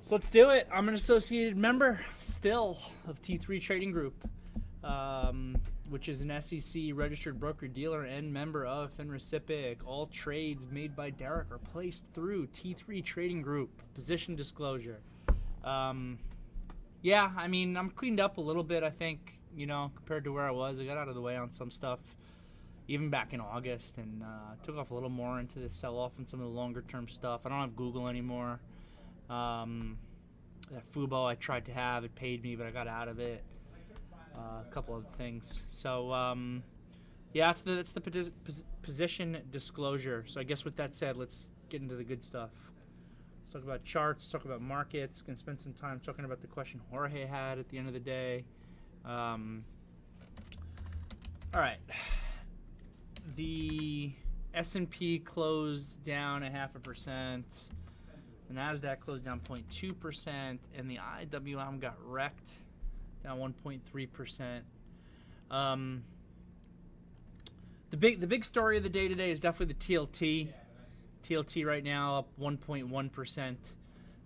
So let's do it. I'm an associated member still of T3 Trading Group, which is an SEC registered broker-dealer and member of FINRA. All trades made by Derrick are placed through T3 Trading Group. Position disclosure. Yeah, I mean, I'm cleaned up a little bit, I think, you know, compared to where I was. I got out of the way on some stuff even back in August and took off a little more into the sell-off and some of the longer-term stuff. I don't have Google anymore. That Fubo I tried to have, it paid me, but I got out of it. A couple other things. So, yeah, that's the position disclosure. So I guess with that said, let's get into the good stuff. Let's talk about charts, talk about markets. Gonna spend some time talking about the question Jorge had at the end of the day. All right. The S&P closed down 0.5%. The Nasdaq closed down 0.2%, and the IWM got wrecked, down 1.3%. The big story of the day today is definitely the TLT. TLT right now up 1.1%.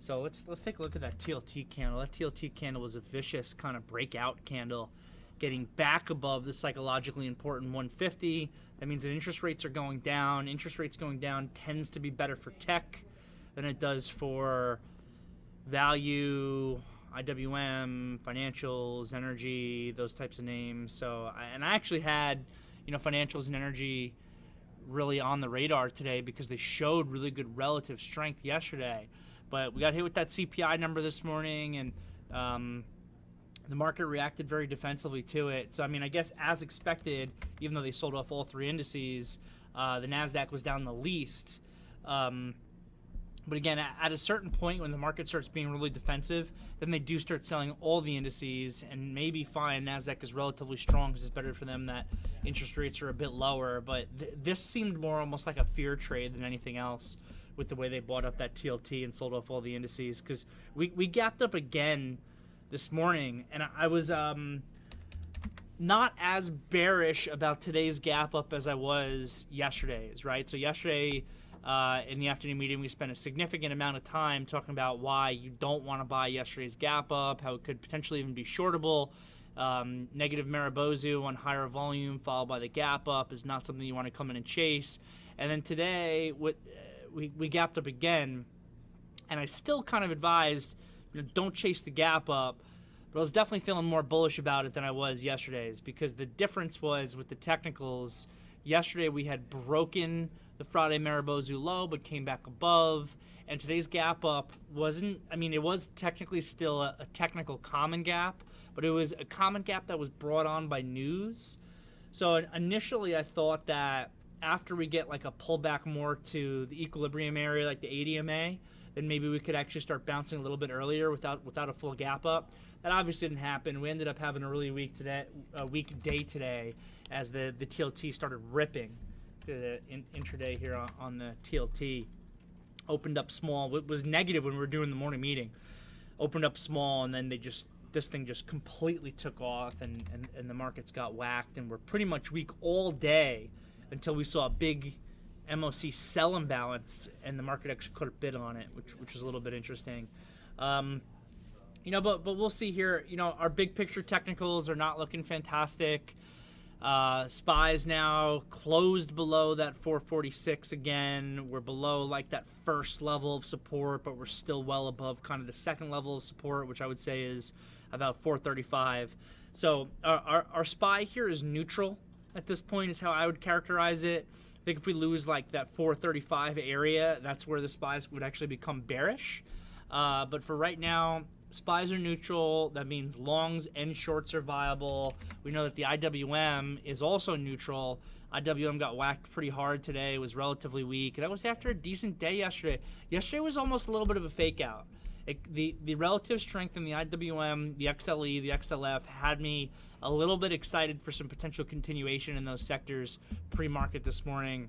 So let's take a look at that TLT candle. That TLT candle was a vicious kind of breakout candle, getting back above the psychologically important 150. That means that interest rates are going down. Interest rates going down tends to be better for tech than it does for value, IWM, financials, energy, those types of names. So, and I actually had, you know, financials and energy really on the radar today because they showed really good relative strength yesterday. But we got hit with that CPI number this morning, and the market reacted very defensively to it. So, I mean, I guess as expected, even though they sold off all three indices, the Nasdaq was down the least. But again, at a certain point when the market starts being really defensive, then they do start selling all the indices, and maybe fine, Nasdaq is relatively strong because it's better for them that interest rates are a bit lower. But this seemed more almost like a fear trade than anything else with the way they bought up that TLT and sold off all the indices, because we gapped up again this morning, and I was not as bearish about today's gap up as I was yesterday's, right? So yesterday, in the afternoon meeting, we spent a significant amount of time talking about why you don't want to buy yesterday's gap up, how it could potentially even be shortable. Negative Maribozu on higher volume followed by the gap up is not something you want to come in and chase. And then today, we gapped up again, and I still kind of advised, you know, don't chase the gap up. But I was definitely feeling more bullish about it than I was yesterday's, because the difference was with the technicals. Yesterday we had broken the Friday Maribozu low, but came back above. And today's gap up wasn't, I mean, it was technically still a technical common gap, but it was a common gap that was brought on by news. So initially I thought that after we get like a pullback more to the equilibrium area, like the ADMA, then maybe we could actually start bouncing a little bit earlier without a full gap up. That obviously didn't happen. We ended up having a really weak day today as the TLT started ripping. The intraday here on the TLT opened up small. It was negative when we were doing the morning meeting. Opened up small, and then this thing just completely took off, and the markets got whacked, and we're pretty much weak all day until we saw a big MOC sell imbalance, and the market actually caught a bid on it, which was a little bit interesting. You know, but we'll see here. You know, our big picture technicals are not looking fantastic. SPY's now closed below that 446 again. We're below like that first level of support, but we're still well above kind of the second level of support, which I would say is about 435. So our SPY here is neutral at this point, is how I would characterize it. I think if we lose like that 435 area, that's where the SPYs would actually become bearish. But for right now, SPYs are neutral. That means longs and shorts are viable. We know that the IWM is also neutral. IWM got whacked pretty hard today. It was relatively weak. That was after a decent day yesterday. Yesterday was almost a little bit of a fake out. The relative strength in the IWM, the XLE, the XLF had me a little bit excited for some potential continuation in those sectors pre-market this morning.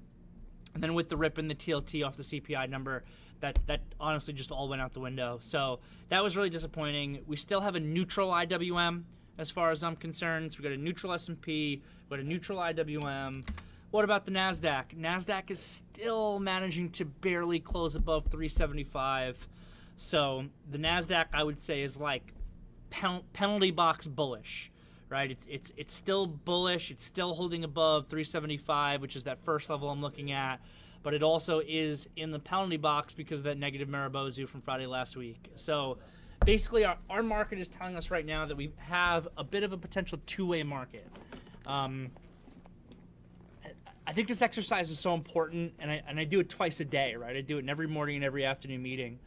And then with the rip in the TLT off the CPI number, that honestly just all went out the window. So that was really disappointing. We still have a neutral IWM as far as I'm concerned. So we got a neutral S&P, we got a neutral IWM. What about the Nasdaq? Nasdaq is still managing to barely close above 375. So the Nasdaq, I would say, is like penalty box bullish, right? It's still bullish. It's still holding above 375, which is that first level I'm looking at. But it also is in the penalty box because of that negative Maribozu from Friday last week. So basically, our market is telling us right now that we have a bit of a potential two-way market. I think this exercise is so important, and I do it twice a day, right? I do it in every morning and every afternoon meeting,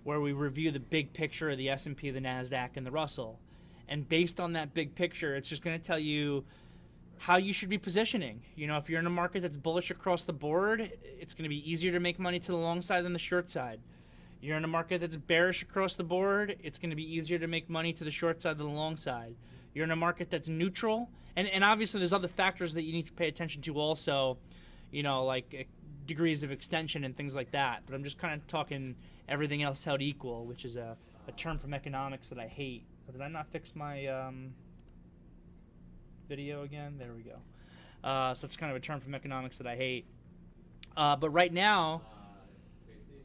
where we review the big picture of the S&P, the Nasdaq, and the Russell. And based on that big picture, it's just going to tell you how you should be positioning. You know, if you're in a market that's bullish across the board, it's going to be easier to make money to the long side than the short side. You're in a market that's bearish across the board, it's going to be easier to make money to the short side than the long side. You're in a market that's neutral, and obviously there's other factors that you need to pay attention to also, you know, like degrees of extension and things like that. But I'm just kind of talking everything else held equal, which is a term from economics that I hate. Did I not fix my video again? There we go. So it's kind of a term from economics that I hate. But right now,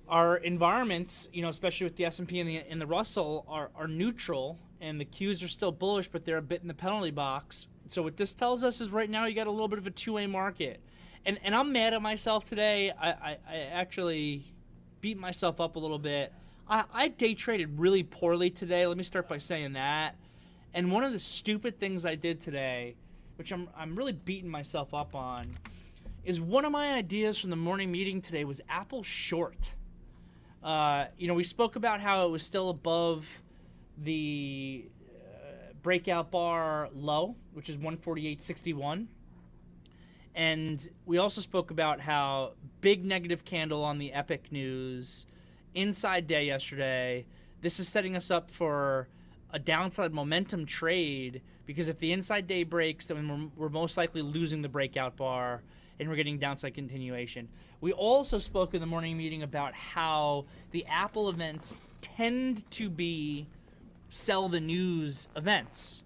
our environments, you know, especially with the S&P and the Russell, are neutral, and the Qs are still bullish, but they're a bit in the penalty box. So what this tells us is right now you got a little bit of a two-way market. And I'm mad at myself today. I actually beat myself up a little bit. I day traded really poorly today. Let me start by saying that. And one of the stupid things I did today, which I'm really beating myself up on, is one of my ideas from the morning meeting today was Apple short. You know, we spoke about how it was still above the breakout bar low, which is 148.61. And we also spoke about how big negative candle on the Epic News inside day yesterday. This is setting us up for a downside momentum trade, because if the inside day breaks, then we're most likely losing the breakout bar and we're getting downside continuation. We also spoke in the morning meeting about how the Apple events tend to be sell the news events.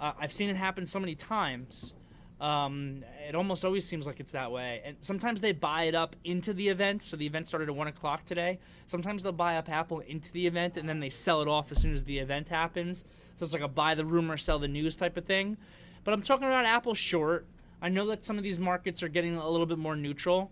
I've seen it happen so many times. It almost always seems like it's that way. And sometimes they buy it up into the event. So the event started at 1 o'clock today. Sometimes they'll buy up Apple into the event and then they sell it off as soon as the event happens. So it's like a buy the rumor, sell the news type of thing. But I'm talking about Apple short. I know that some of these markets are getting a little bit more neutral.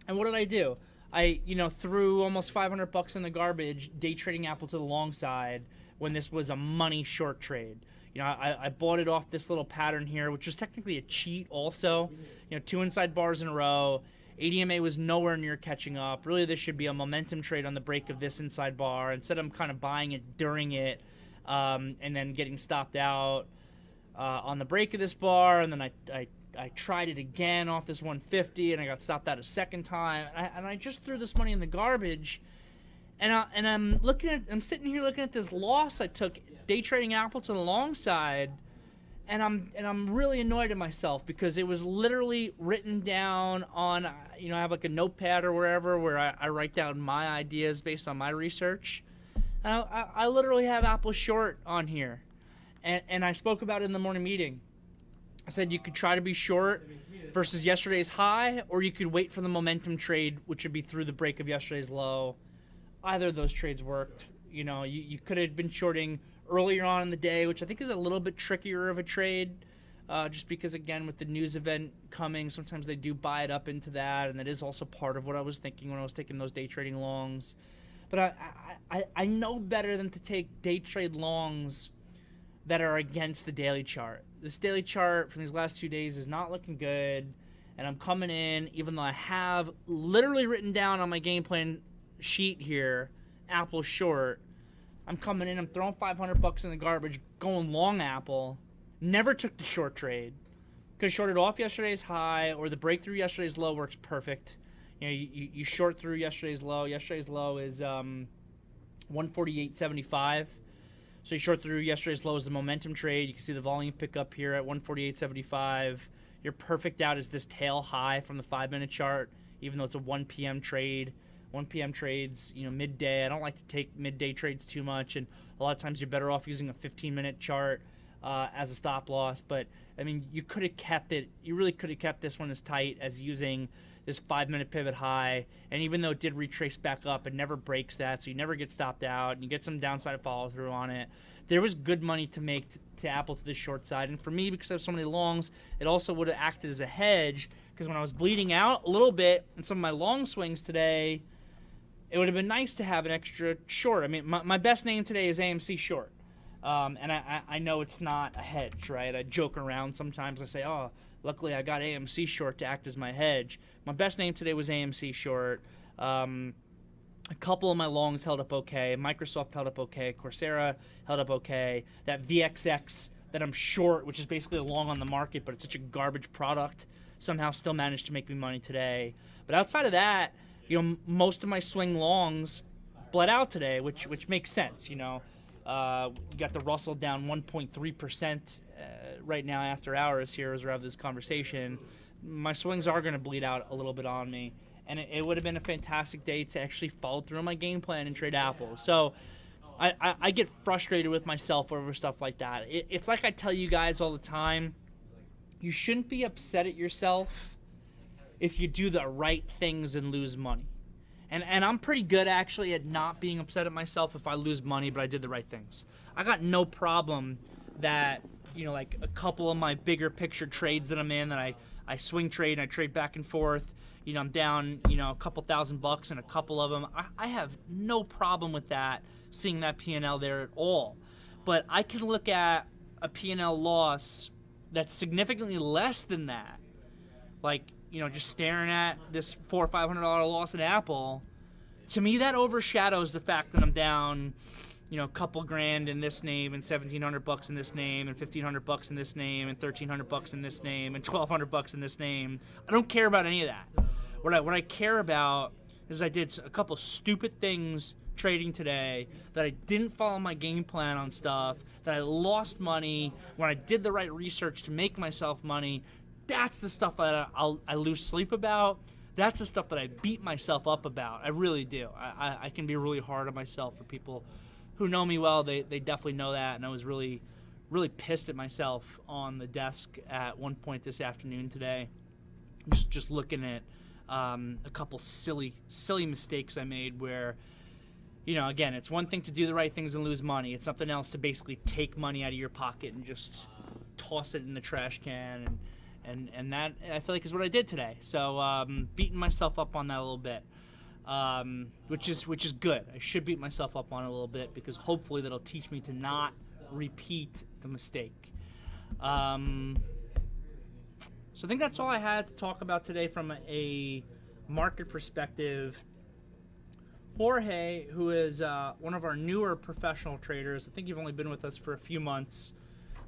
And what did I do? I, you know, threw almost $500 in the garbage day trading Apple to the long side when this was a money short trade. You know, I bought it off this little pattern here, which was technically a cheat also. You know, 2 inside bars in a row. ADMA was nowhere near catching up. Really, this should be a momentum trade on the break of this inside bar. Instead, I'm kind of buying it during it and then getting stopped out on the break of this bar. And then I tried it again off this 150, and I got stopped out a second time. And I just threw this money in the garbage. And I'm sitting here looking at this loss I took day trading Apple to the long side, and I'm really annoyed at myself because it was literally written down on, you know, I have like a notepad or wherever where I write down my ideas based on my research. And I literally have Apple short on here, and I spoke about it in the morning meeting. I said you could try to be short versus yesterday's high, or you could wait for the momentum trade, which would be through the break of yesterday's low. Either of those trades worked. You know, you could have been shorting earlier on in the day, which I think is a little bit trickier of a trade, just because, again, with the news event coming, sometimes they do buy it up into that, and that is also part of what I was thinking when I was taking those day trading longs. But I know better than to take day trade longs that are against the daily chart. This daily chart from these last 2 days is not looking good, and I'm coming in, even though I have literally written down on my game plan sheet here, Apple short. I'm coming in, I'm throwing $500 in the garbage, going long Apple. Never took the short trade. Could have shorted off yesterday's high, or the breakthrough yesterday's low works perfect. You know, you short through yesterday's low. Yesterday's low is 148.75. So you short through yesterday's low as the momentum trade. You can see the volume pick up here at 148.75. Your perfect out is this tail high from the 5-minute chart, even though it's a 1 p.m. trade. 1 p.m. trades, you know, midday. I don't like to take midday trades too much, and a lot of times you're better off using a 15-minute chart. as a stop loss. But I mean, you could have kept it. You really could have kept this one as tight as using this 5-minute pivot high. And even though it did retrace back up, it never breaks that, so you never get stopped out. And you get some downside follow through on it. There was good money to make to Apple to the short side. And for me, because I have so many longs, it also would have acted as a hedge, because when I was bleeding out a little bit in some of my long swings today, it would have been nice to have an extra short. I mean, my best name today is AMC short. And I know it's not a hedge, right? I joke around sometimes. I say, oh, luckily I got AMC short to act as my hedge. My best name today was AMC short. A couple of my longs held up okay. Microsoft held up okay. Coursera held up okay. That VXX that I'm short, which is basically a long on the market, but it's such a garbage product, somehow still managed to make me money today. But outside of that, you know, most of my swing longs bled out today, which makes sense. You know, you got the Russell down 1.3% right now after hours here as we have this conversation. My swings are going to bleed out a little bit on me. And it would have been a fantastic day to actually follow through on my game plan and trade Apple. So I get frustrated with myself over stuff like that. It's like I tell you guys all the time, you shouldn't be upset at yourself if you do the right things and lose money. And I'm pretty good actually at not being upset at myself if I lose money, but I did the right things. I got no problem that, you know, like a couple of my bigger picture trades that I'm in that I swing trade and I trade back and forth. You know, I'm down, you know, a couple $1,000 in a couple of them. I have no problem with that, seeing that P&L there at all. But I can look at a P&L loss that's significantly less than that. Like, you know, just staring at this $400 or $500 loss at Apple. To me, that overshadows the fact that I'm down, you know, a couple grand in this name and $1,700 in this name and $1,500 in this name and $1,300 in this name and $1,200 in this name. I don't care about any of that. What I care about is I did a couple stupid things trading today, that I didn't follow my game plan on stuff, that I lost money when I did the right research to make myself money. That's the stuff that I lose sleep about. That's the stuff that I beat myself up about. I really do. I can be really hard on myself. For people who know me well, they definitely know that. And I was really, really pissed at myself on the desk at one point this afternoon today. Just looking at a couple silly mistakes I made where, you know, again, it's one thing to do the right things and lose money. It's something else to basically take money out of your pocket and just toss it in the trash can. And that, I feel like, is what I did today. So beating myself up on that a little bit, which is good. I should beat myself up on it a little bit, because hopefully that'll teach me to not repeat the mistake. So I think that's all I had to talk about today from a market perspective. Jorge, who is one of our newer professional traders, I think you've only been with us for a few months,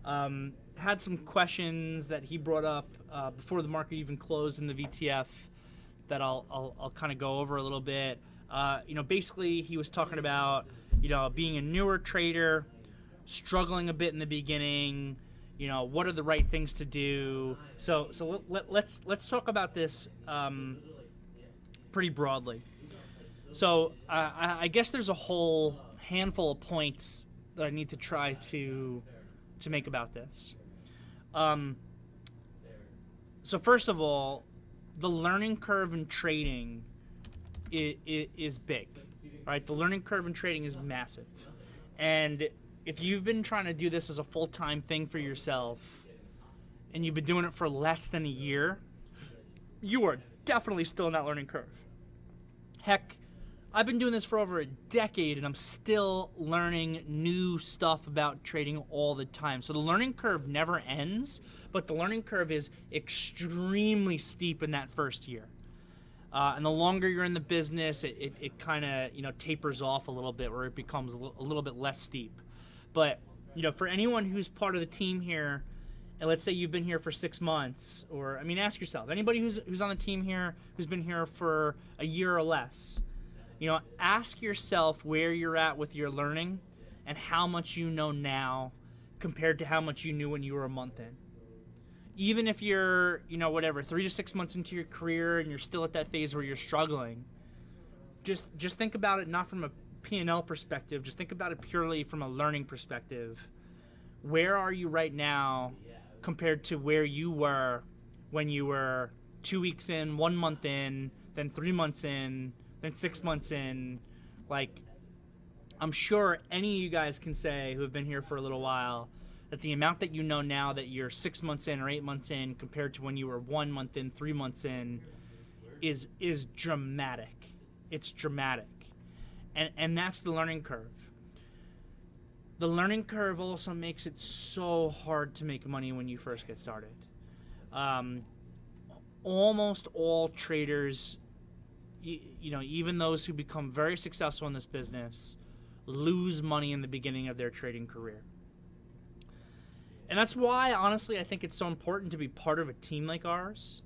had some questions that he brought up before the market even closed in the VTF that I'll kind of go over a little bit. You know, basically he was talking about, you know, being a newer trader, struggling a bit in the beginning. You know, what are the right things to do? So let's talk about this pretty broadly. So I guess there's a whole handful of points that I need to try to make about this. So first of all, the learning curve in trading is big, right? The learning curve in trading is massive. And if you've been trying to do this as a full-time thing for yourself and you've been doing it for less than a year, you are definitely still in that learning curve. Heck, I've been doing this for over a decade and I'm still learning new stuff about trading all the time. So the learning curve never ends, but the learning curve is extremely steep in that first year. And the longer you're in the business, it kind of, you know, tapers off a little bit, where it becomes a little bit less steep. But, you know, for anyone who's part of the team here, and let's say you've been here for 6 months, or, I mean, ask yourself, anybody who's on the team here, who's been here for a year or less, you know, ask yourself where you're at with your learning and how much you know now compared to how much you knew when you were a month in. Even if you're, you know, whatever, 3 to 6 months into your career and you're still at that phase where you're struggling, just think about it not from a P&L perspective, just think about it purely from a learning perspective. where are you right now compared to where you were when you were 2 weeks in, 1 month in, then 3 months in, then 6 months in? Like, I'm sure any of you guys can say who have been here for a little while that the amount that you know now that you're 6 months in or 8 months in compared to when you were 1 month in, 3 months in is dramatic. It's dramatic. And that's the learning curve. The learning curve also makes it so hard to make money when you first get started. Almost all traders, you know, even those who become very successful in this business, lose money in the beginning of their trading career. And that's why, honestly, I think it's so important to be part of a team like ours,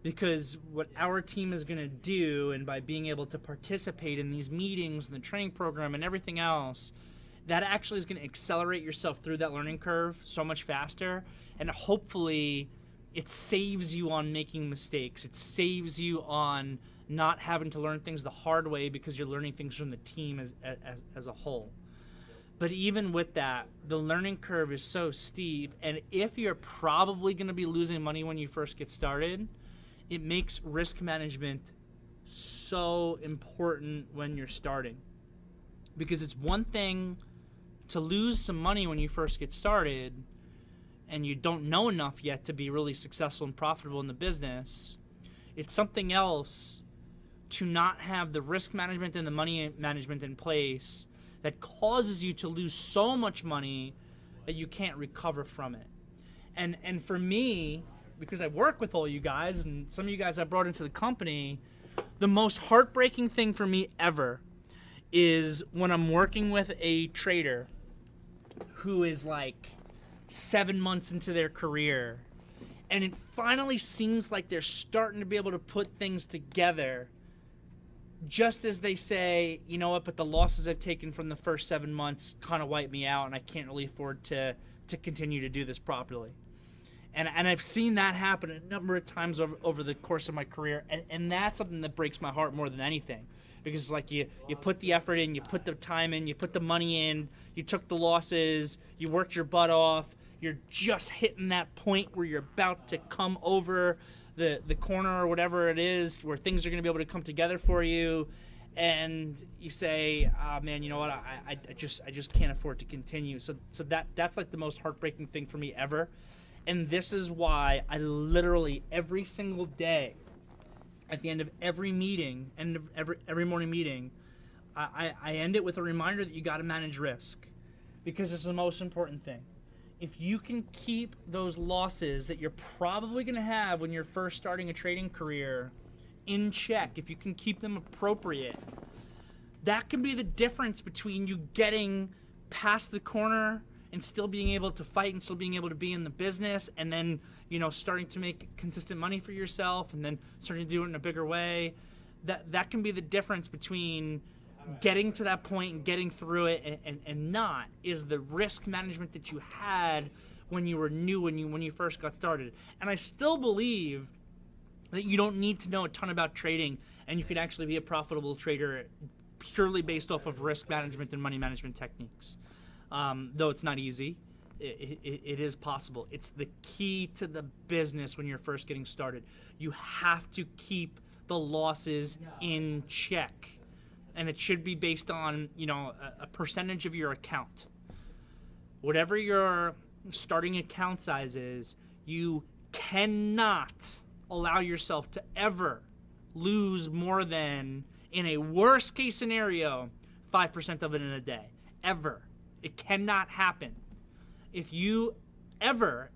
because what our team is going to do, and by being able to participate in these meetings and the training program and everything else, that actually is going to accelerate yourself through that learning curve so much faster, and hopefully it saves you on making mistakes. It saves you on not having to learn things the hard way because you're learning things from the team as a whole. But even with that, the learning curve is so steep, and if you're probably going to be losing money when you first get started, it makes risk management so important when you're starting. Because it's one thing to lose some money when you first get started and you don't know enough yet to be really successful and profitable in the business. It's something else to not have the risk management and the money management in place that causes you to lose so much money that you can't recover from it. And for me, because I work with all you guys and some of you guys I brought into the company, the most heartbreaking thing for me ever is when I'm working with a trader who is like 7 months into their career, and it finally seems like they're starting to be able to put things together, just as they say, you know what, but the losses I've taken from the first 7 months kind of wipe me out and I can't really afford to continue to do this properly. And I've seen that happen a number of times over the course of my career, and that's something that breaks my heart more than anything. Because it's like you put the effort in, you put the time in, you put the money in, you took the losses, you worked your butt off, you're just hitting that point where you're about to come over the corner or whatever it is where things are going to be able to come together for you, and you say, oh, man, you know what, I just can't afford to continue. So that's like the most heartbreaking thing for me ever. And this is why I literally every single day, at the end of every meeting, every morning meeting, I end it with a reminder that you got to manage risk, because it's the most important thing. If you can keep those losses that you're probably going to have when you're first starting a trading career in check, if you can keep them appropriate, that can be the difference between you getting past the corner and still being able to fight and still being able to be in the business, and then, you know, starting to make consistent money for yourself and then starting to do it in a bigger way. That can be the difference between getting to that point and getting through it and not, is the risk management that you had when you were new, when you first got started. And I still believe that you don't need to know a ton about trading, and you can actually be a profitable trader purely based off of risk management and money management techniques. Though it's not easy, it is possible. It's the key to the business when you're first getting started. You have to keep the losses in check, and it should be based on, you know, a percentage of your account. Whatever your starting account size is, you cannot allow yourself to ever lose more than, in a worst case scenario, 5% of it in a day. Ever. It cannot happen. If you ever,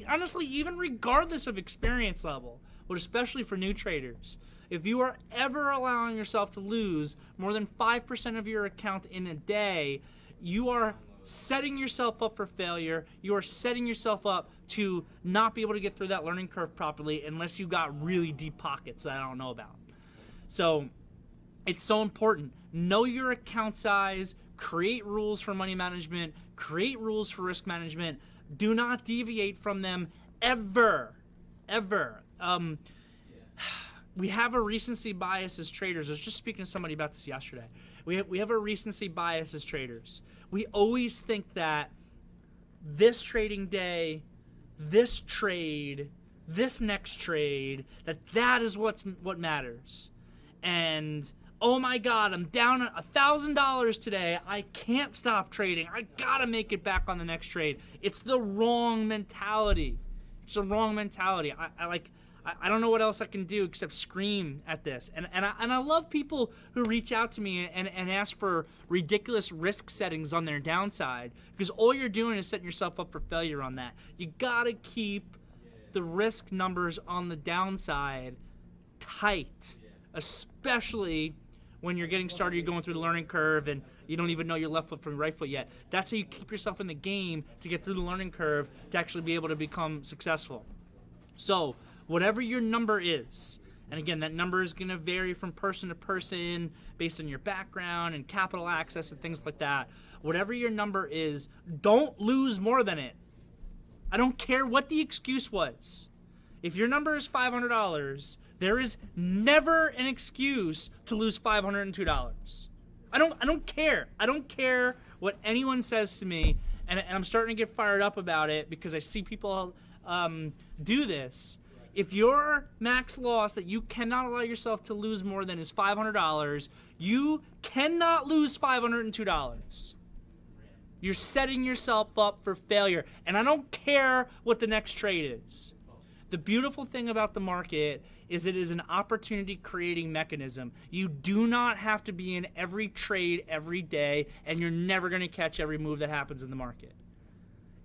honestly, even regardless of experience level, but especially for new traders, if you are ever allowing yourself to lose more than 5% of your account in a day, you are setting yourself up for failure. You are setting yourself up to not be able to get through that learning curve properly unless you got really deep pockets that I don't know about. So it's so important. Know your account size, create rules for money management, create rules for risk management. Do not deviate from them ever, ever. We have a recency bias as traders. I was just speaking to somebody about this yesterday. We have a recency bias as traders. We always think that this trading day, this trade, this next trade, that is what matters. And oh my God, I'm down $1,000 today. I can't stop trading. I gotta make it back on the next trade. It's the wrong mentality. It's the wrong mentality. I don't know what else I can do except scream at this. And I love people who reach out to me and ask for ridiculous risk settings on their downside, because all you're doing is setting yourself up for failure on that. You gotta keep the risk numbers on the downside tight, especially when you're getting started, you're going through the learning curve and you don't even know your left foot from your right foot yet. That's how you keep yourself in the game to get through the learning curve to actually be able to become successful. So whatever your number is, and again, that number is going to vary from person to person based on your background and capital access and things like that. Whatever your number is, don't lose more than it. I don't care what the excuse was. If your number is $500, there is never an excuse to lose $502. I don't care. I don't care what anyone says to me, and I'm starting to get fired up about it because I see people do this. If your max loss that you cannot allow yourself to lose more than is $500, you cannot lose $502. You're setting yourself up for failure, and I don't care what the next trade is. The beautiful thing about the market is it is an opportunity creating mechanism. You do not have to be in every trade every day, and you're never going to catch every move that happens in the market.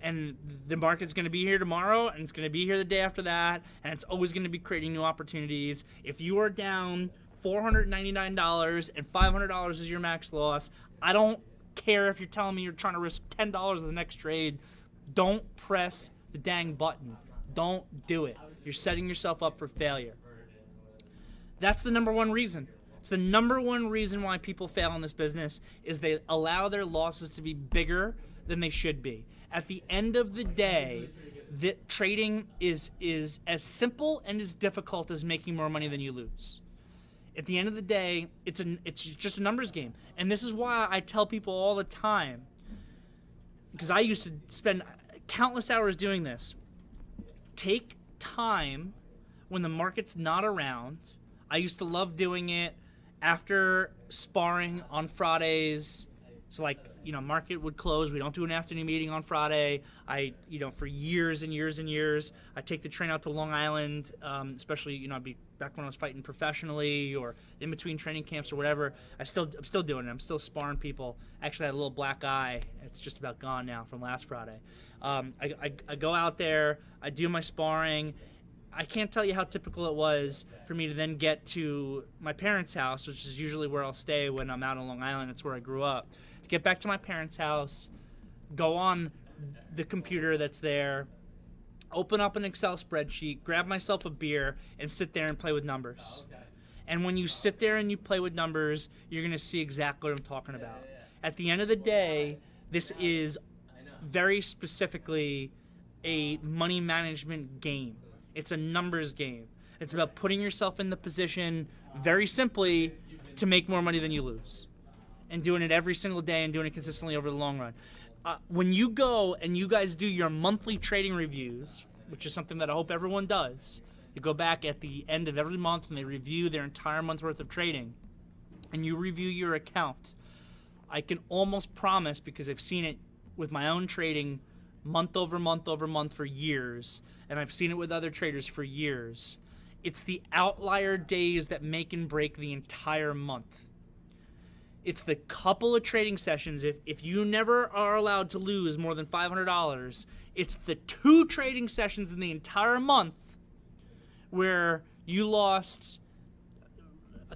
And the market's going to be here tomorrow, and it's going to be here the day after that, and it's always going to be creating new opportunities. If you are down $499 and $500 is your max loss, I don't care if you're telling me you're trying to risk $10 of the next trade. Don't press the dang button. Don't do it. You're setting yourself up for failure. That's the number one reason. It's the number one reason why people fail in this business is they allow their losses to be bigger than they should be. At the end of the day, trading is as simple and as difficult as making more money than you lose. At the end of the day, it's just a numbers game. And this is why I tell people all the time, because I used to spend countless hours doing this. Take time when the market's not around. I used to love doing it after sparring on Fridays. So market would close. We don't do an afternoon meeting on Friday. For years and years and years, I take the train out to Long Island, especially, I'd be back when I was fighting professionally or in between training camps or whatever. I'm still doing it. I'm still sparring people. Actually, I had a little black eye. It's just about gone now from last Friday. I go out there. I do my sparring. I can't tell you how typical it was for me to then get to my parents' house, which is usually where I'll stay when I'm out on Long Island. It's where I grew up. Get back to my parents' house, go on the computer that's there, open up an Excel spreadsheet, grab myself a beer, and sit there and play with numbers. And when you sit there and you play with numbers, you're going to see exactly what I'm talking about. At the end of the day, this is very specifically a money management game. It's a numbers game. It's about putting yourself in the position, very simply, to make more money than you lose. And doing it every single day and doing it consistently over the long run. When you go and you guys do your monthly trading reviews, which is something that I hope everyone does, you go back at the end of every month and they review their entire month's worth of trading, and you review your account, I can almost promise, because I've seen it with my own trading month over month over month for years, and I've seen it with other traders for years, it's the outlier days that make and break the entire month. It's the couple of trading sessions. If you never are allowed to lose more than $500, it's the 2 trading sessions in the entire month where you lost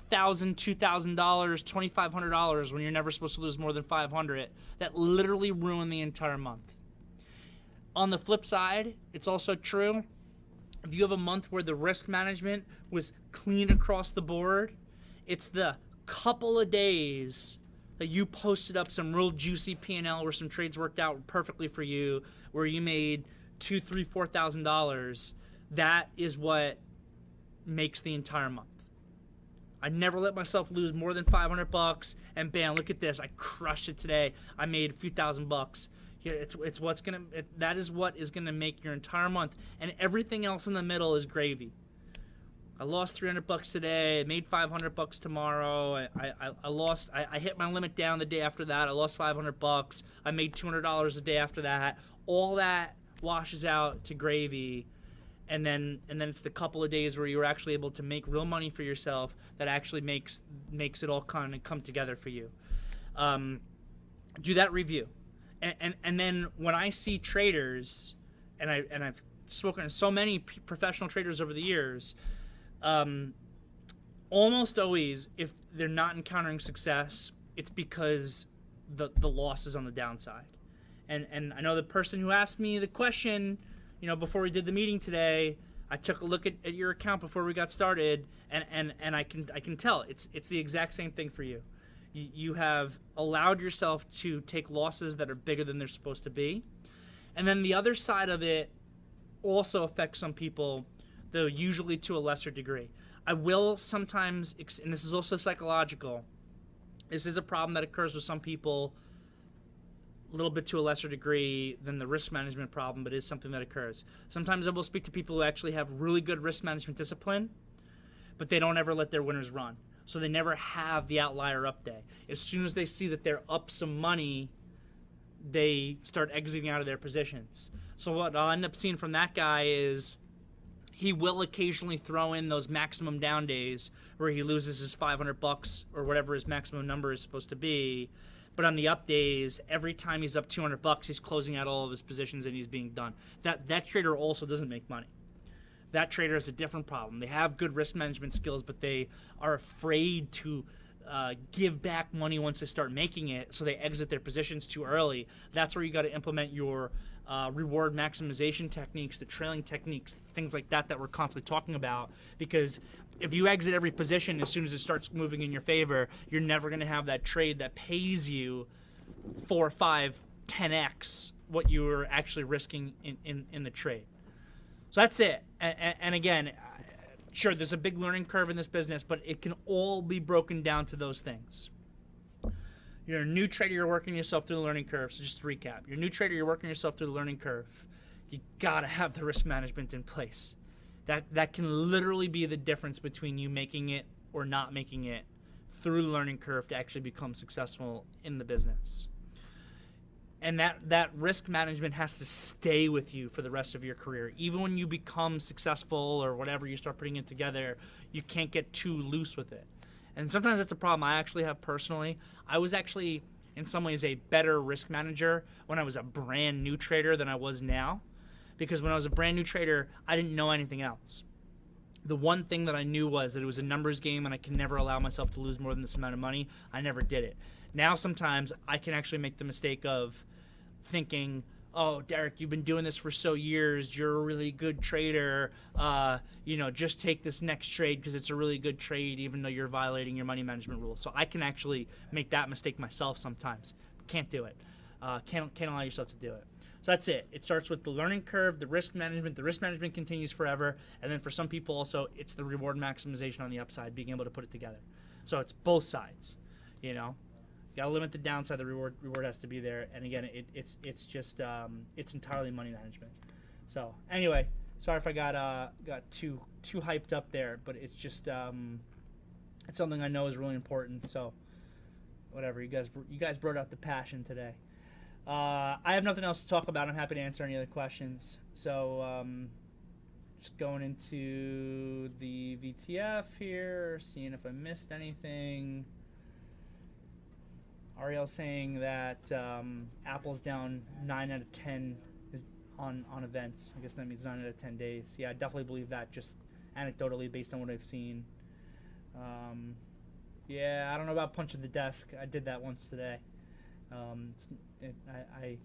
$1,000, $2,000, $2,500 when you're never supposed to lose more than $500. That literally ruin the entire month. On the flip side, it's also true. If you have a month where the risk management was clean across the board, it's the couple of days that you posted up some real juicy P&L where some trades worked out perfectly for you, where you made $2,000, $3,000, $4,000. That is what makes the entire month. I never let myself lose more than $500, and bam, look at this, I crushed it today. I made a few $1,000. Yeah, it's what's gonna that is what is gonna make your entire month, and everything else in the middle is gravy. I lost $300 today. I made $500 tomorrow. I hit my limit down the day after that. I lost $500. I made $200 a day after that. All that washes out to gravy, and then it's the couple of days where you're actually able to make real money for yourself that actually makes it all kind of come together for you. Do that review, and then when I see traders, and I've spoken to so many professional traders over the years. Almost always, if they're not encountering success, it's because the loss is on the downside. And I know the person who asked me the question, before we did the meeting today, I took a look at your account before we got started, and I can tell it's the exact same thing for you. You have allowed yourself to take losses that are bigger than they're supposed to be. And then the other side of it also affects some people, though usually to a lesser degree. I will sometimes, and this is also psychological, this is a problem that occurs with some people a little bit to a lesser degree than the risk management problem, but is something that occurs. Sometimes I will speak to people who actually have really good risk management discipline, but they don't ever let their winners run. So they never have the outlier up day. As soon as they see that they're up some money, they start exiting out of their positions. So what I'll end up seeing from that guy is he will occasionally throw in those maximum down days where he loses his $500 or whatever his maximum number is supposed to be. But on the up days, every time he's up $200, he's closing out all of his positions and he's being done. That trader also doesn't make money. That trader has a different problem. They have good risk management skills, but they are afraid to give back money once they start making it, so they exit their positions too early. That's where you got to implement your reward maximization techniques, the trailing techniques, things like that we're constantly talking about. Because if you exit every position as soon as it starts moving in your favor, you're never going to have that trade that pays you 4, 5, 10x what you were actually risking in the trade. So that's it. And again, sure, there's a big learning curve in this business, but it can all be broken down to those things. You're a new trader, you're working yourself through the learning curve. So just to recap, you're a new trader, you're working yourself through the learning curve. You gotta have the risk management in place. That can literally be the difference between you making it or not making it through the learning curve to actually become successful in the business. And that risk management has to stay with you for the rest of your career. Even when you become successful or whatever, you start putting it together, you can't get too loose with it. And sometimes that's a problem I actually have personally. I was actually, in some ways, a better risk manager when I was a brand new trader than I was now. Because when I was a brand new trader, I didn't know anything else. The one thing that I knew was that it was a numbers game and I can never allow myself to lose more than this amount of money. I never did it. Now sometimes I can actually make the mistake of thinking, oh, Derrick, you've been doing this for so years. You're a really good trader. Just take this next trade because it's a really good trade even though you're violating your money management rules. So I can actually make that mistake myself sometimes. Can't do it. Can't allow yourself to do it. So that's it. It starts with the learning curve, the risk management. The risk management continues forever. And then for some people also, it's the reward maximization on the upside, being able to put it together. So it's both sides, You got to limit the downside. The reward has to be there. And again, it's just it's entirely money management. So anyway, sorry if I got too hyped up there, but it's just it's something I know is really important. So whatever, you guys brought out the passion today. I have nothing else to talk about. I'm happy to answer any other questions. So just going into the VTF here, seeing if I missed anything. Ariel saying that Apple's down 9 out of 10 is on events. I guess that means 9 out of 10 days. Yeah, I definitely believe that, just anecdotally based on what I've seen. Yeah, I don't know about punching the desk. I did that once today. I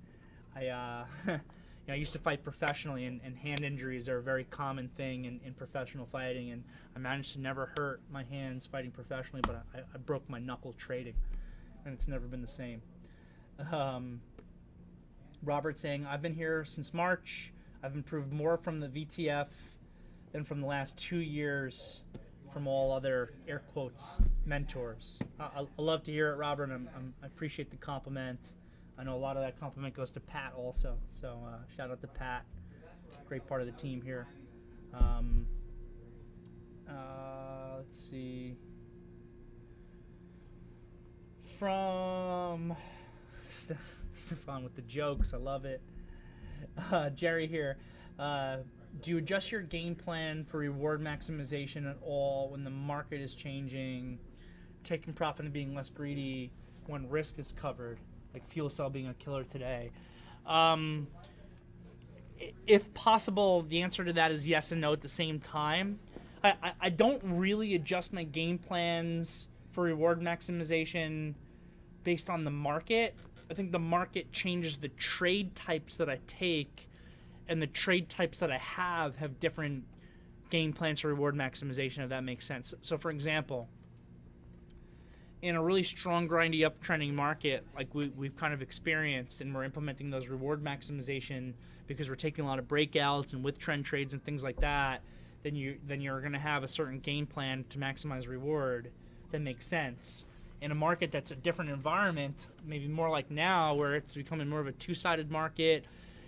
used to fight professionally, and hand injuries are a very common thing in professional fighting, and I managed to never hurt my hands fighting professionally, but I broke my knuckle trading. And it's never been the same. Robert saying, I've been here since March. I've improved more from the VTF than from the last 2 years from all other, air quotes, mentors. I love to hear it, Robert. I appreciate the compliment. I know a lot of that compliment goes to Pat also. So shout out to Pat, great part of the team here. Let's see. From Stefan with the jokes, I love it. Jerry here. Do you adjust your game plan for reward maximization at all when the market is changing, taking profit and being less greedy when risk is covered, like fuel cell being a killer today? If possible, the answer to that is yes and no at the same time. I don't really adjust my game plans for reward maximization based on the market. I think the market changes the trade types that I take, and the trade types that I have different game plans for reward maximization, if that makes sense. So for example, in a really strong, grindy, uptrending market like we've kind of experienced, and we're implementing those reward maximization because we're taking a lot of breakouts and with trend trades and things like that, then you're going to have a certain game plan to maximize reward that makes sense. In a market that's a different environment, maybe more like now where it's becoming more of a two-sided market,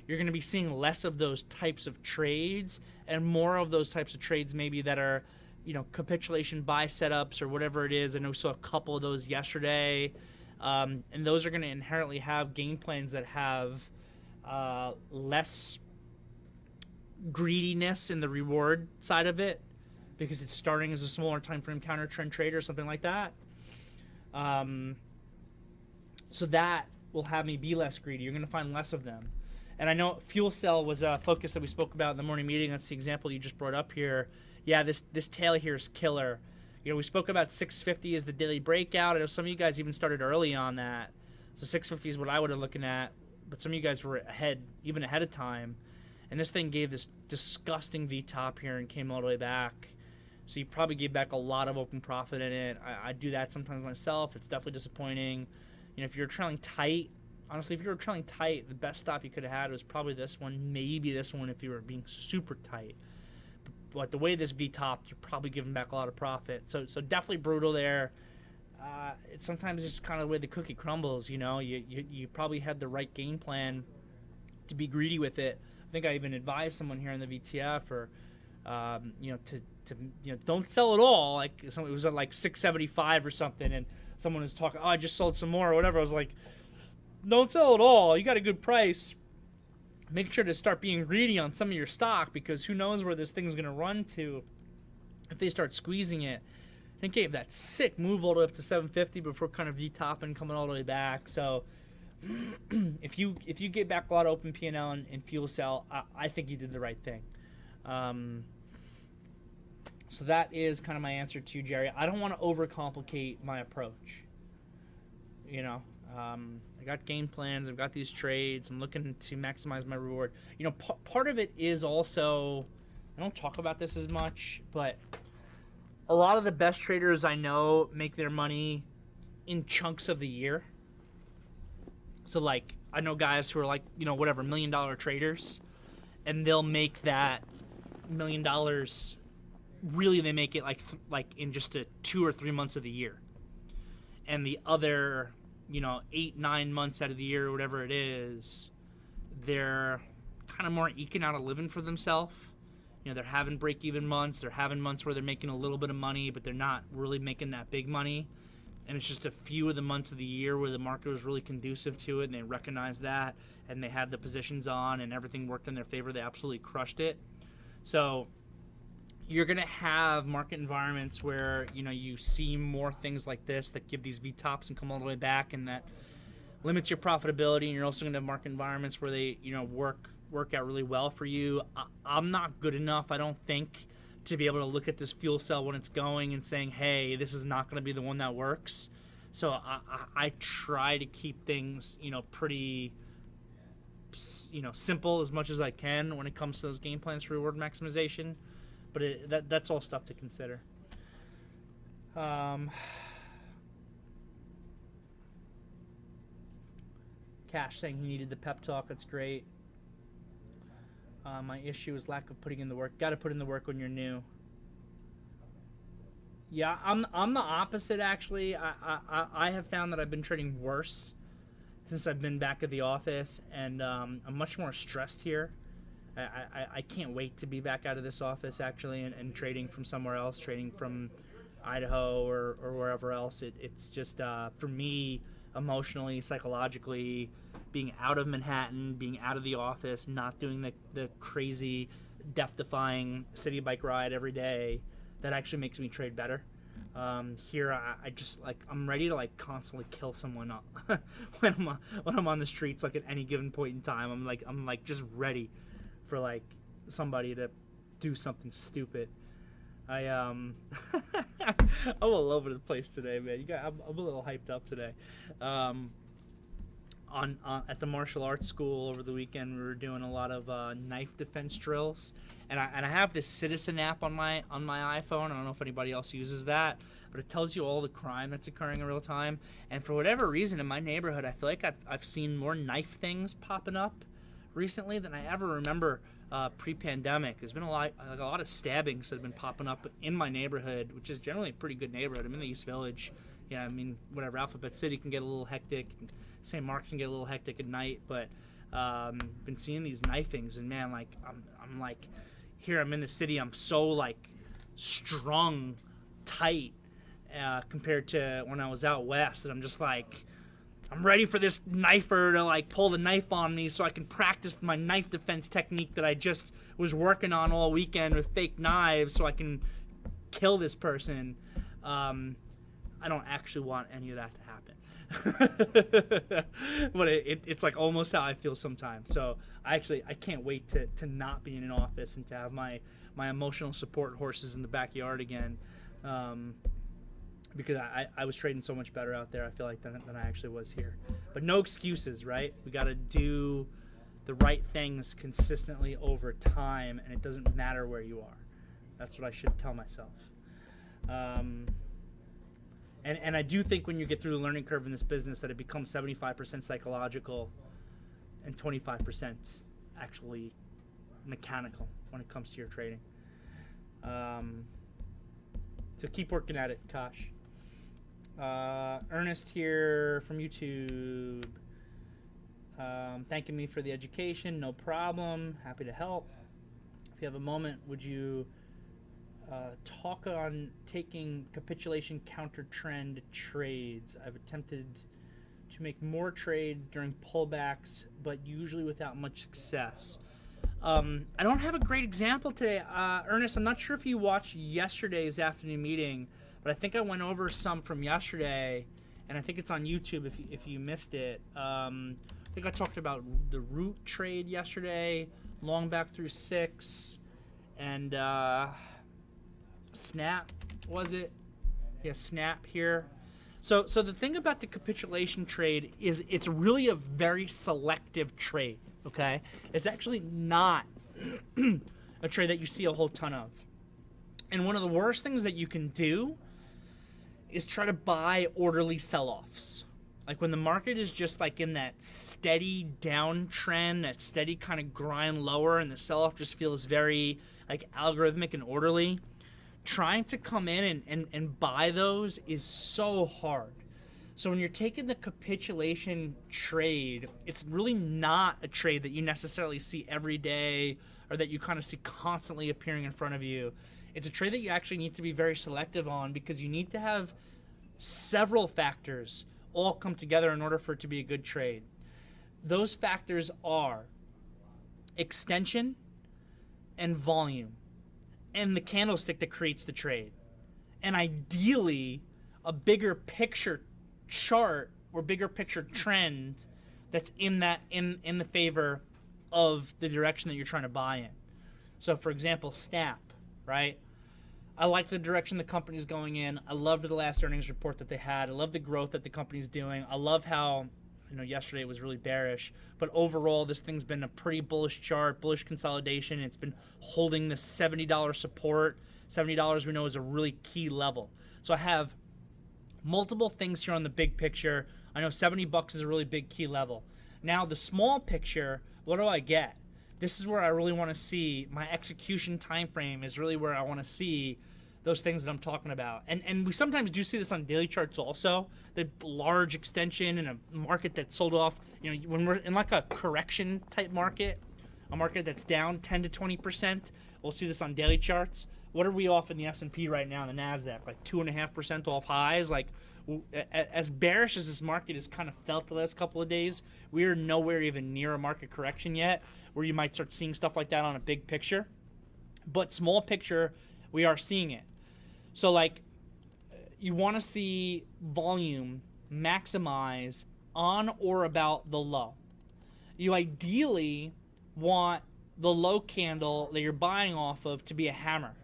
you're going to be seeing less of those types of trades and more of those types of trades maybe that are, capitulation buy setups or whatever it is. I know we saw a couple of those yesterday. And those are going to inherently have game plans that have less greediness in the reward side of it because it's starting as a smaller time frame counter trend trade or something like that. So that will have me be less greedy. You're going to find less of them. And I know fuel cell was a focus that we spoke about in the morning meeting. That's the example you just brought up here. Yeah, this tail here is killer. We spoke about 650 as the daily breakout. I know some of you guys even started early on that. So 650 is what I would have looking at. But some of you guys were even ahead of time. And this thing gave this disgusting V-top here and came all the way back. So you probably gave back a lot of open profit in it. I do that sometimes myself. It's definitely disappointing. If you're trailing tight, honestly, if you were trailing tight, the best stop you could have had was probably this one, maybe this one if you were being super tight. But the way this V-topped, you're probably giving back a lot of profit. So definitely brutal there. Sometimes it's kind of the way the cookie crumbles, You probably had the right game plan to be greedy with it. I think I even advised someone here in the VTF or, don't sell it all. Like it was at like 675 or something, and someone was talking, I just sold some more or whatever. I was like, don't sell it all. You got a good price. Make sure to start being greedy on some of your stock because who knows where this thing's going to run to if they start squeezing it. It gave that sick move all the way up to 750 before kind of V-topping, coming all the way back. So if you get back a lot of open P&L and fuel cell, I think you did the right thing. So that is kind of my answer to you, Jerry. I don't want to overcomplicate my approach. I got game plans. I've got these trades. I'm looking to maximize my reward. Part of it is also, I don't talk about this as much, but a lot of the best traders I know make their money in chunks of the year. So, I know guys who are $1 million traders, and they'll make that $1 million. Really, they make it in just 2 or 3 months of the year, and the other 8-9 months out of the year or whatever it is, they're kind of more eking out a living for themselves. They're having break-even months. They're having months where they're making a little bit of money, but they're not really making that big money. And it's just a few of the months of the year where the market was really conducive to it, and they recognized that, and they had the positions on, and everything worked in their favor. They absolutely crushed it. So you're going to have market environments where, you see more things like this that give these V-tops and come all the way back, and that limits your profitability. And you're also going to have market environments where they, work out really well for you. I'm not good enough, I don't think, to be able to look at this fuel cell when it's going and saying, hey, this is not going to be the one that works. So I try to keep things, pretty, simple as much as I can when it comes to those game plans for reward maximization. But that's all stuff to consider. Cash saying he needed the pep talk. That's great. My issue is lack of putting in the work. Got to put in the work when you're new. Yeah, I'm the opposite actually. I have found that I've been trading worse since I've been back at the office, and I'm much more stressed here. I can't wait to be back out of this office, actually, and trading from somewhere else, trading from Idaho or wherever else. It's just, for me, emotionally, psychologically, being out of Manhattan, being out of the office, not doing the crazy, death-defying city bike ride every day, that actually makes me trade better. Here, I just, like, I'm ready to, like, constantly kill someone up when I'm on the streets, like, at any given point in time. I'm like just ready for, like, somebody to do something stupid. I'm all over the place today, man. I'm a little hyped up today. At the martial arts school over the weekend, we were doing a lot of knife defense drills, and I have this Citizen app on my iPhone. I don't know if anybody else uses that, but it tells you all the crime that's occurring in real time. And for whatever reason, in my neighborhood, I feel like I've seen more knife things popping up recently than I ever remember pre-pandemic. There's been a lot of stabbings that have been popping up in my neighborhood, which is generally a pretty good neighborhood. I'm in the East Village. Yeah, I mean, whatever. Alphabet City can get a little hectic. St. Mark's can get a little hectic at night, but been seeing these knifings, and man, like I'm like, here I'm in the city, I'm so like strung tight compared to when I was out west, and I'm just like, I'm ready for this knifer to like pull the knife on me so I can practice my knife defense technique that I just was working on all weekend with fake knives so I can kill this person. I don't actually want any of that to happen. But it's like almost how I feel sometimes. So I can't wait to not be in an office and to have my emotional support horses in the backyard again, because I was trading so much better out there, I feel like, than I actually was here. But no excuses, right? We got to do the right things consistently over time, and it doesn't matter where you are. That's what I should tell myself. And I do think when you get through the learning curve in this business that it becomes 75% psychological and 25% actually mechanical when it comes to your trading. So keep working at it, Kosh. Ernest here from YouTube, thanking me for the education. No problem. Happy to help. If you have a moment, would you talk on taking capitulation counter trend trades? I've attempted to make more trades during pullbacks, but usually without much success. I don't have a great example today. Ernest, I'm not sure if you watched yesterday's afternoon meeting, but I think I went over some from yesterday, and I think it's on YouTube if you missed it. I think I talked about the root trade yesterday, long back through 6, and snap, was it? Yeah, snap here. So the thing about the capitulation trade is it's really a very selective trade, okay? It's actually not a trade that you see a whole ton of. And one of the worst things that you can do is try to buy orderly sell-offs. Like when the market is just like in that steady downtrend, that steady kind of grind lower, and the sell-off just feels very like algorithmic and orderly. Trying to come in and buy those is so hard. So when you're taking the capitulation trade, it's really not a trade that you necessarily see every day or that you kind of see constantly appearing in front of you. It's a trade that you actually need to be very selective on, because you need to have several factors all come together in order for it to be a good trade. Those factors are extension and volume, and the candlestick that creates the trade, and ideally a bigger picture chart or bigger picture trend that's in the favor of the direction that you're trying to buy in. So for example, Snap, right? I like the direction the company's going in. I loved the last earnings report that they had. I love the growth that the company's doing. I love how, yesterday it was really bearish, but overall this thing's been a pretty bullish chart, bullish consolidation. It's been holding the $70 support. $70 we know is a really key level. So I have multiple things here on the big picture. I know $70 is a really big key level. Now the small picture, what do I get? This is where I really want to see my execution time frame is really where I want to see those things that I'm talking about. And we sometimes do see this on daily charts also, the large extension in a market that sold off, you know, when we're in like a correction type market, a market that's down 10 to 20%, we'll see this on daily charts. What are we off in the S&P right now in the Nasdaq? Like 2.5% off highs. Like, as bearish as this market has kind of felt the last couple of days, we are nowhere even near a market correction yet where you might start seeing stuff like that on a big picture. But small picture, we are seeing it. So, like, you want to see volume maximize on or about the low. You ideally want the low candle that you're buying off of to be a hammer.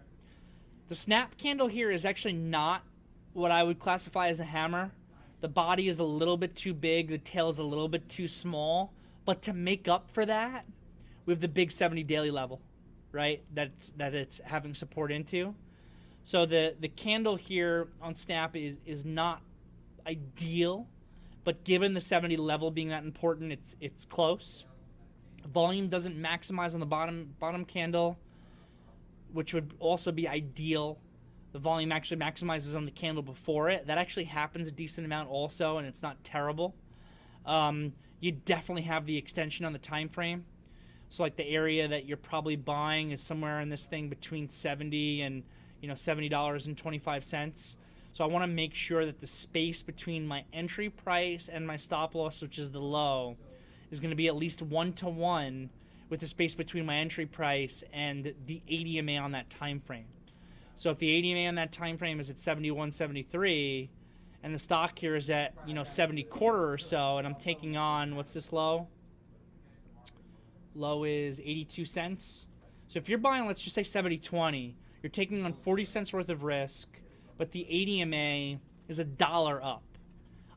The snap candle here is actually not what I would classify as a hammer. The body is a little bit too big. The tail is a little bit too small. But to make up for that, we have the big 70 daily level, right? That it's having support into. So the candle here on snap is not ideal, but given the 70 level being that important, it's close. Volume doesn't maximize on the bottom candle, which would also be ideal. The volume actually maximizes on the candle before it. That actually happens a decent amount also, and it's not terrible. You definitely have the extension on the time frame. So like the area that you're probably buying is somewhere in this thing between 70 and $70.25. So I want to make sure that the space between my entry price and my stop loss, which is the low, is going to be at least 1-to-1 with the space between my entry price and the ADMA on that time frame. So if the ADMA on that time frame is at 71.73 and the stock here is at 70 quarter or so, and I'm taking on, what's this low? Low is 82 cents. So if you're buying, let's just say 70.20, you're taking on 40 cents worth of risk, but the ADMA is $1 up.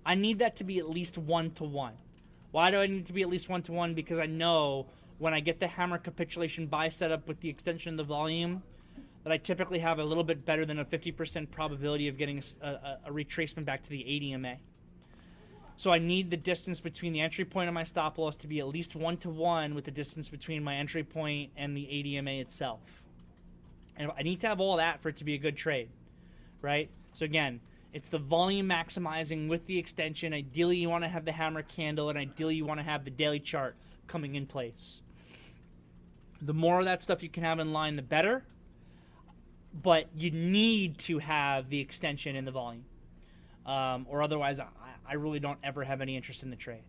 I need that to be at least 1-to-1. Why do I need it to be at least 1-to-1? Because I know when I get the hammer capitulation buy set up with the extension of the volume, that I typically have a little bit better than a 50% probability of getting a retracement back to the ADMA. So I need the distance between the entry point and my stop loss to be at least 1-to-1 with the distance between my entry point and the ADMA itself. And I need to have all that for it to be a good trade, right? So again, it's the volume maximizing with the extension. Ideally, you want to have the hammer candle, and ideally, you want to have the daily chart coming in place. The more of that stuff you can have in line, the better. But you need to have the extension in the volume. Or otherwise, I really don't ever have any interest in the trade.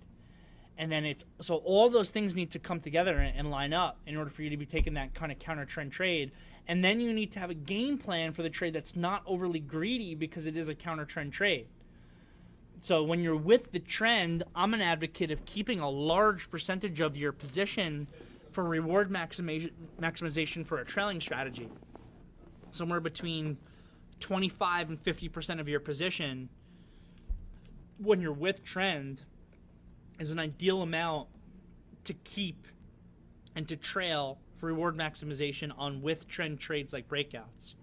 And then so all those things need to come together and line up in order for you to be taking that kind of counter trend trade. And then you need to have a game plan for the trade that's not overly greedy because it is a counter trend trade. So when you're with the trend, I'm an advocate of keeping a large percentage of your position for reward maximization for a trailing strategy. Somewhere between 25 and 50% of your position when you're with trend is an ideal amount to keep and to trail for reward maximization on with trend trades like breakouts.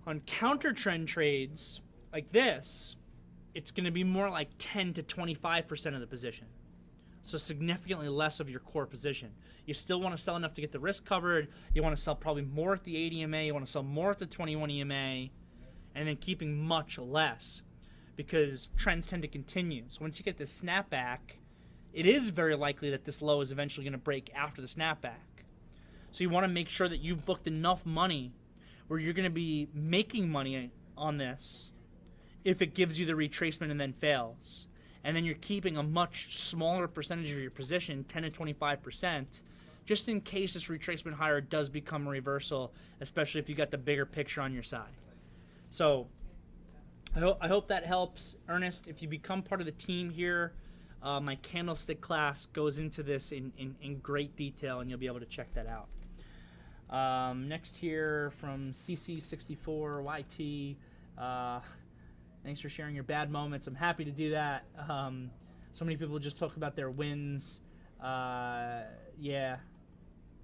On counter trend trades like this, it's going to be more like 10 to 25% of the position. So significantly less of your core position. You still want to sell enough to get the risk covered. You want to sell probably more at the ADMA. You want to sell more at the 21 EMA. And then keeping much less because trends tend to continue. So once you get this snapback, it is very likely that this low is eventually going to break after the snapback. So you want to make sure that you've booked enough money where you're going to be making money on this if it gives you the retracement and then fails. And then you're keeping a much smaller percentage of your position, 10 to 25%, just in case this retracement higher does become a reversal, especially if you got the bigger picture on your side. So I hope that helps. Ernest, if you become part of the team here, my candlestick class goes into this in great detail, and you'll be able to check that out. Next here from CC64YT. Thanks for sharing your bad moments. I'm happy to do that. So many people just talk about their wins. Yeah,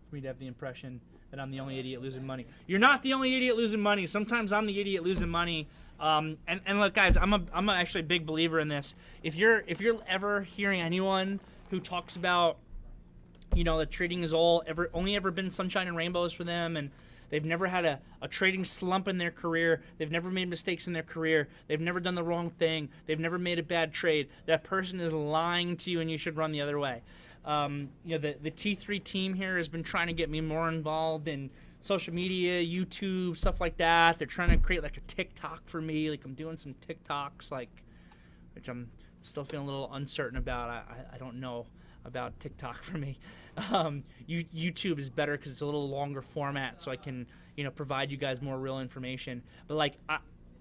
for me to have the impression that I'm the only idiot losing money. You're not the only idiot losing money. Sometimes I'm the idiot losing money. And look, guys, I'm actually a big believer in this. If you're ever hearing anyone who talks about, that trading is only ever been sunshine and rainbows for them, and They've never had a trading slump in their career. They've never made mistakes in their career. They've never done the wrong thing. They've never made a bad trade. That person is lying to you, and you should run the other way. The T3 team here has been trying to get me more involved in social media, YouTube, stuff like that. They're trying to create like a TikTok for me. Like I'm doing some TikToks, which I'm still feeling a little uncertain about. I don't know about TikTok for me. YouTube is better because it's a little longer format, so I can provide you guys more real information. But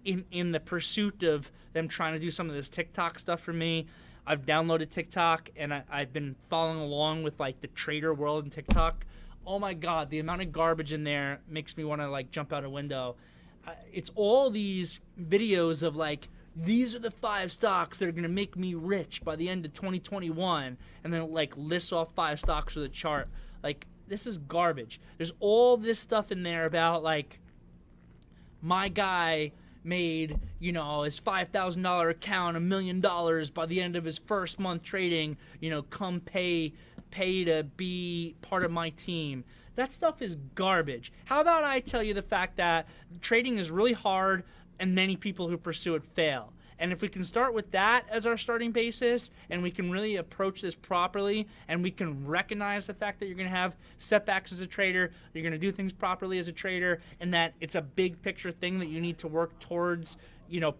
in the pursuit of them trying to do some of this TikTok stuff for me, I've downloaded TikTok and I've been following along with like the trader world in TikTok. Oh my God, the amount of garbage in there makes me want to like jump out a window. It's all these videos of like, these are the 5 stocks that are going to make me rich by the end of 2021. And then like lists off 5 stocks with a chart. Like, this is garbage. There's all this stuff in there about like, my guy made, his $5,000 account $1 million by the end of his first month trading, come pay to be part of my team. That stuff is garbage. How about I tell you the fact that trading is really hard and many people who pursue it fail. And if we can start with that as our starting basis, and we can really approach this properly, and we can recognize the fact that you're going to have setbacks as a trader, you're going to do things properly as a trader, and that it's a big picture thing that you need to work towards,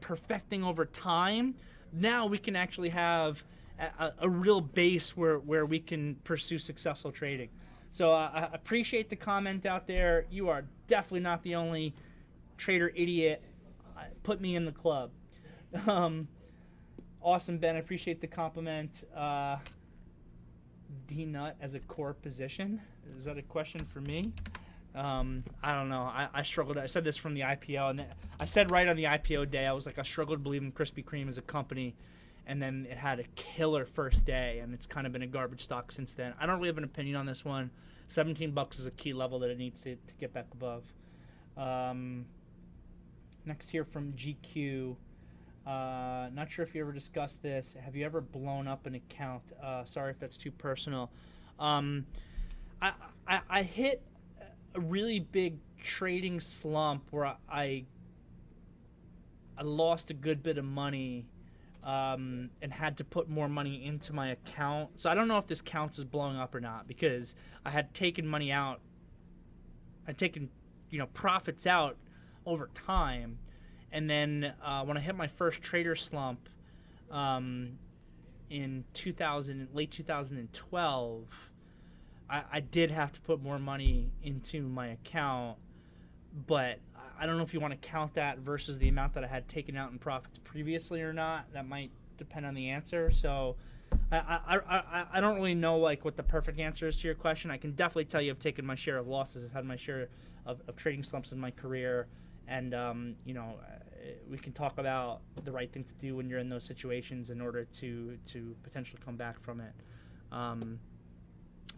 perfecting over time, now we can actually have a real base where we can pursue successful trading. So I appreciate the comment out there. You are definitely not the only trader idiot. Put me in the club. Awesome, Ben. I appreciate the compliment. D-nut as a core position. Is that a question for me? I don't know. I struggled. I said this from the IPO, and I said right on the IPO day, I was like, I struggled to believe in Krispy Kreme as a company, and then it had a killer first day, and it's kind of been a garbage stock since then. I don't really have an opinion on this one. $17 is a key level that it needs to get back above. Next here from GQ. Not sure if you ever discussed this. Have you ever blown up an account? Sorry if that's too personal. I hit a really big trading slump where I lost a good bit of money and had to put more money into my account. So I don't know if this counts as blowing up or not, because I had taken money out. I'd taken profits out over time. And then when I hit my first trader slump in late 2012, I did have to put more money into my account, but I don't know if you want to count that versus the amount that I had taken out in profits previously or not. That might depend on the answer. So I don't really know like what the perfect answer is to your question. I can definitely tell you I've taken my share of losses. I've had my share of trading slumps in my career. And, we can talk about the right thing to do when you're in those situations in order to potentially come back from it.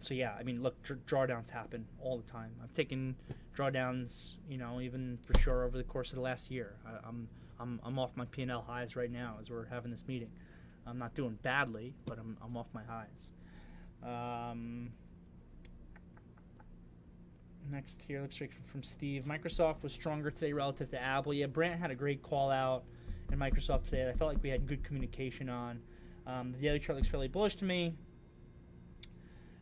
So, yeah, I mean, look, drawdowns happen all the time. I've taken drawdowns, even for sure over the course of the last year. I'm off my P&L highs right now as we're having this meeting. I'm not doing badly, but I'm off my highs. Next here, looks like from Steve. Microsoft was stronger today relative to Apple. Yeah, Brant had a great call out in Microsoft today that I felt like we had good communication on. The daily chart looks fairly bullish to me,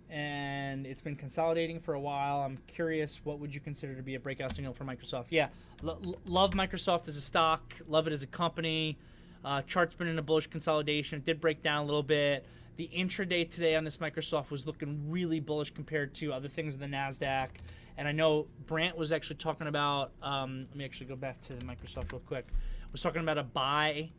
and it's been consolidating for a while. I'm curious, what would you consider to be a breakout signal for Microsoft? Yeah, love Microsoft as a stock, love it as a company. Chart's been in a bullish consolidation. It did break down a little bit. The intraday today on this Microsoft was looking really bullish compared to other things in the Nasdaq. And I know Brant was actually talking about, let me actually go back to the Microsoft real quick. Was talking about a buy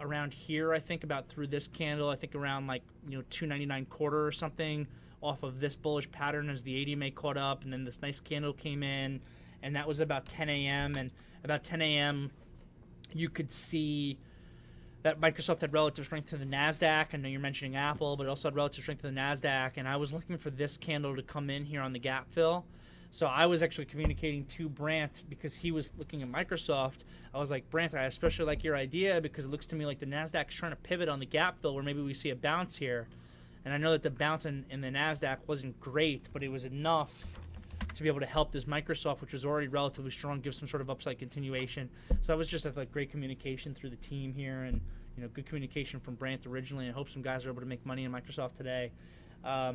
around here, I think, about through this candle. I think around like, 299 quarter or something off of this bullish pattern as the ADMA caught up. And then this nice candle came in, and that was about 10 a.m. And about 10 a.m. you could see that Microsoft had relative strength to the Nasdaq. I know you're mentioning Apple, but it also had relative strength to the Nasdaq. And I was looking for this candle to come in here on the gap fill. So I was actually communicating to Brant because he was looking at Microsoft. I was like, Brant, I especially like your idea because it looks to me like the Nasdaq's trying to pivot on the gap fill where maybe we see a bounce here. And I know that the bounce in the Nasdaq wasn't great, but it was enough to be able to help this Microsoft, which was already relatively strong, give some sort of upside continuation. So that was just like great communication through the team here, and good communication from Brandt originally. And I hope some guys are able to make money in Microsoft today. Yeah,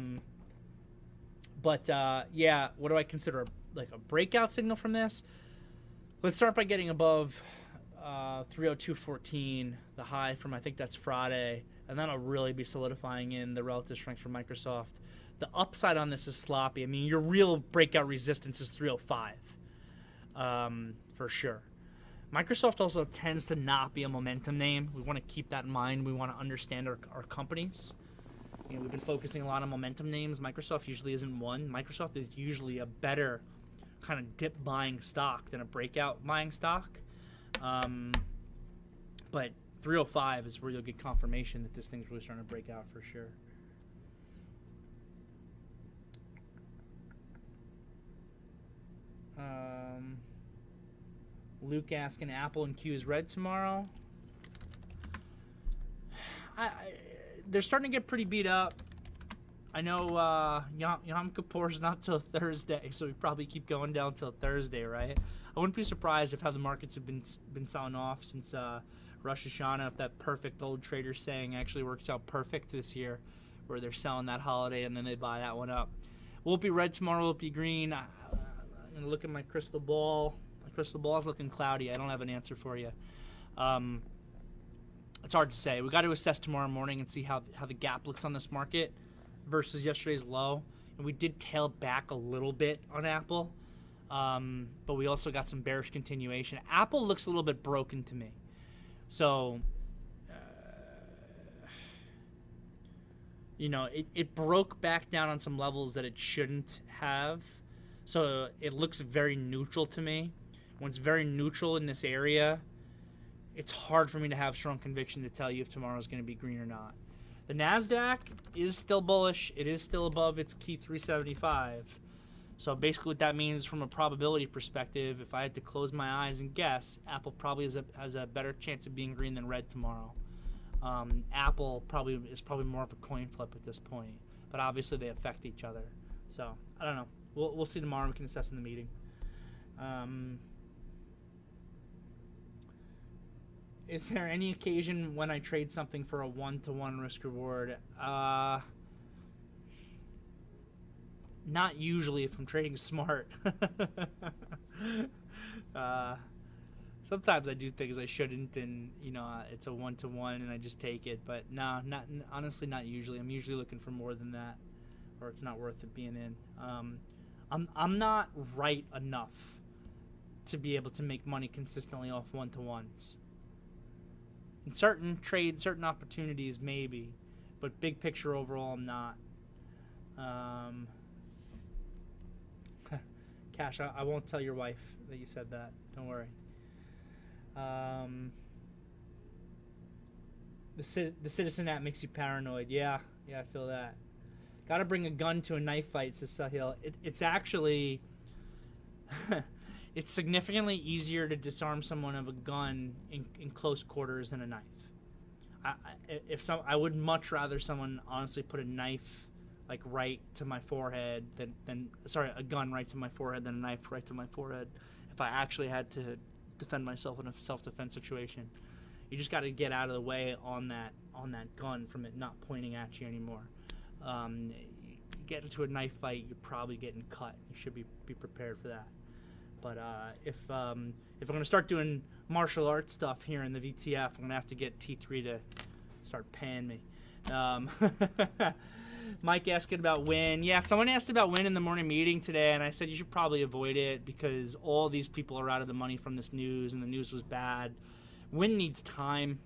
what do I consider a breakout signal from this? Let's start by getting above 302.14, the high from, I think that's Friday, and that'll really be solidifying in the relative strength for Microsoft. The upside on this is sloppy. I mean, your real breakout resistance is 305, for sure. Microsoft also tends to not be a momentum name. We want to keep that in mind. We want to understand our companies. We've been focusing a lot on momentum names. Microsoft usually isn't one. Microsoft is usually a better kind of dip buying stock than a breakout buying stock. But 305 is where you'll get confirmation that this thing's really starting to break out for sure. Luke asking, Apple and Q is red tomorrow. They're starting to get pretty beat up. I know Yom Kippur's not till Thursday, so we probably keep going down till Thursday, right? I wouldn't be surprised if how the markets have been selling off since Rosh Hashanah, if that perfect old trader saying actually works out perfect this year, where they're selling that holiday and then they buy that one up. Will it be red tomorrow? Will it be green? I'm going to look at my crystal ball. My crystal ball is looking cloudy. I don't have an answer for you. It's hard to say. We got to assess tomorrow morning and see how the gap looks on this market versus yesterday's low. And we did tail back a little bit on Apple, but we also got some bearish continuation. Apple looks a little bit broken to me. So, it broke back down on some levels that it shouldn't have. So it looks very neutral to me. When it's very neutral in this area, it's hard for me to have strong conviction to tell you if tomorrow is going to be green or not. The Nasdaq is still bullish. It is still above its key 375. So basically what that means from a probability perspective, if I had to close my eyes and guess, Apple probably has a better chance of being green than red tomorrow. Apple is probably more of a coin flip at this point. But obviously they affect each other. So I don't know. We'll see tomorrow. We can assess in the meeting. Is there any occasion when I trade something for a 1-to-1 risk reward? Not usually if I'm trading smart. Sometimes I do things I shouldn't, and it's a 1-to-1 and I just take it. But no, honestly, not usually. I'm usually looking for more than that, or it's not worth it being in. I'm not right enough to be able to make money consistently off 1-to-1s. In certain trades, certain opportunities, maybe, but big picture overall, I'm not. Cash, I won't tell your wife that you said that. Don't worry. The Citizen app makes you paranoid. Yeah, I feel that. Got to bring a gun to a knife fight, says Sahil. It's actually... It's significantly easier to disarm someone of a gun in close quarters than a knife. I would much rather someone honestly put a knife like right to my forehead than a gun right to my forehead than a knife right to my forehead if I actually had to defend myself in a self-defense situation. You just got to get out of the way on that gun from it not pointing at you anymore. You get into a knife fight, you're probably getting cut. You should be prepared for that. But if I'm going to start doing martial arts stuff here in the VTF, I'm going to have to get T3 to start paying me. Mike asking about Win. Yeah, someone asked about Win in the morning meeting today, and I said you should probably avoid it because all these people are out of the money from this news, and the news was bad. Win needs time.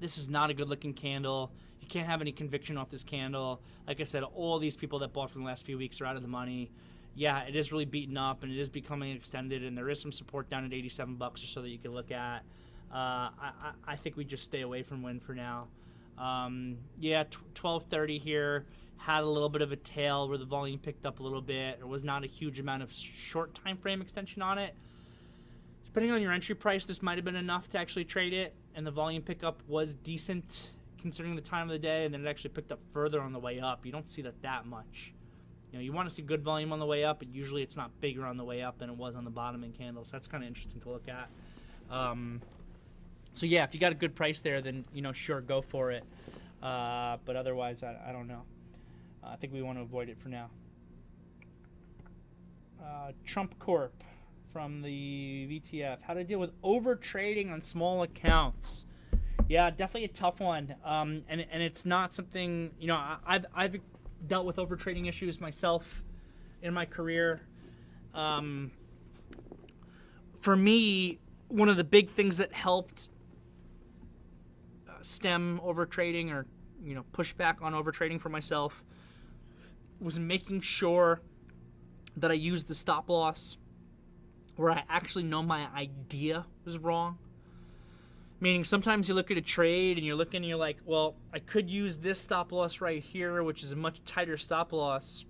This is not a good-looking candle. You can't have any conviction off this candle. Like I said, all these people that bought for the last few weeks are out of the money. Yeah, it is really beaten up, and it is becoming extended, and there is some support down at $87 or so that you can look at. I think we just stay away from Win for now. Yeah, 1230 here had a little bit of a tail where the volume picked up a little bit. There was not a huge amount of short time frame extension on it. Depending on your entry price, this might have been enough to actually trade it, and the volume pickup was decent considering the time of the day, and then it actually picked up further on the way up. You don't see that much You want to see good volume on the way up, but usually it's not bigger on the way up than it was on the bottom in candles. That's kind of interesting to look at. So yeah, if you got a good price there, then sure, go for it. But otherwise, I don't know. I think we want to avoid it for now. Trump Corp from the VTF. How to deal with over trading on small accounts? Yeah, definitely a tough one. And it's not something I've dealt with over trading issues myself in my career. For me, one of the big things that helped stem over trading or push back on over trading for myself was making sure that I used the stop loss where I actually know my idea was wrong. Meaning sometimes you look at a trade and you're looking and you're like, well, I could use this stop loss right here, which is a much tighter stop loss,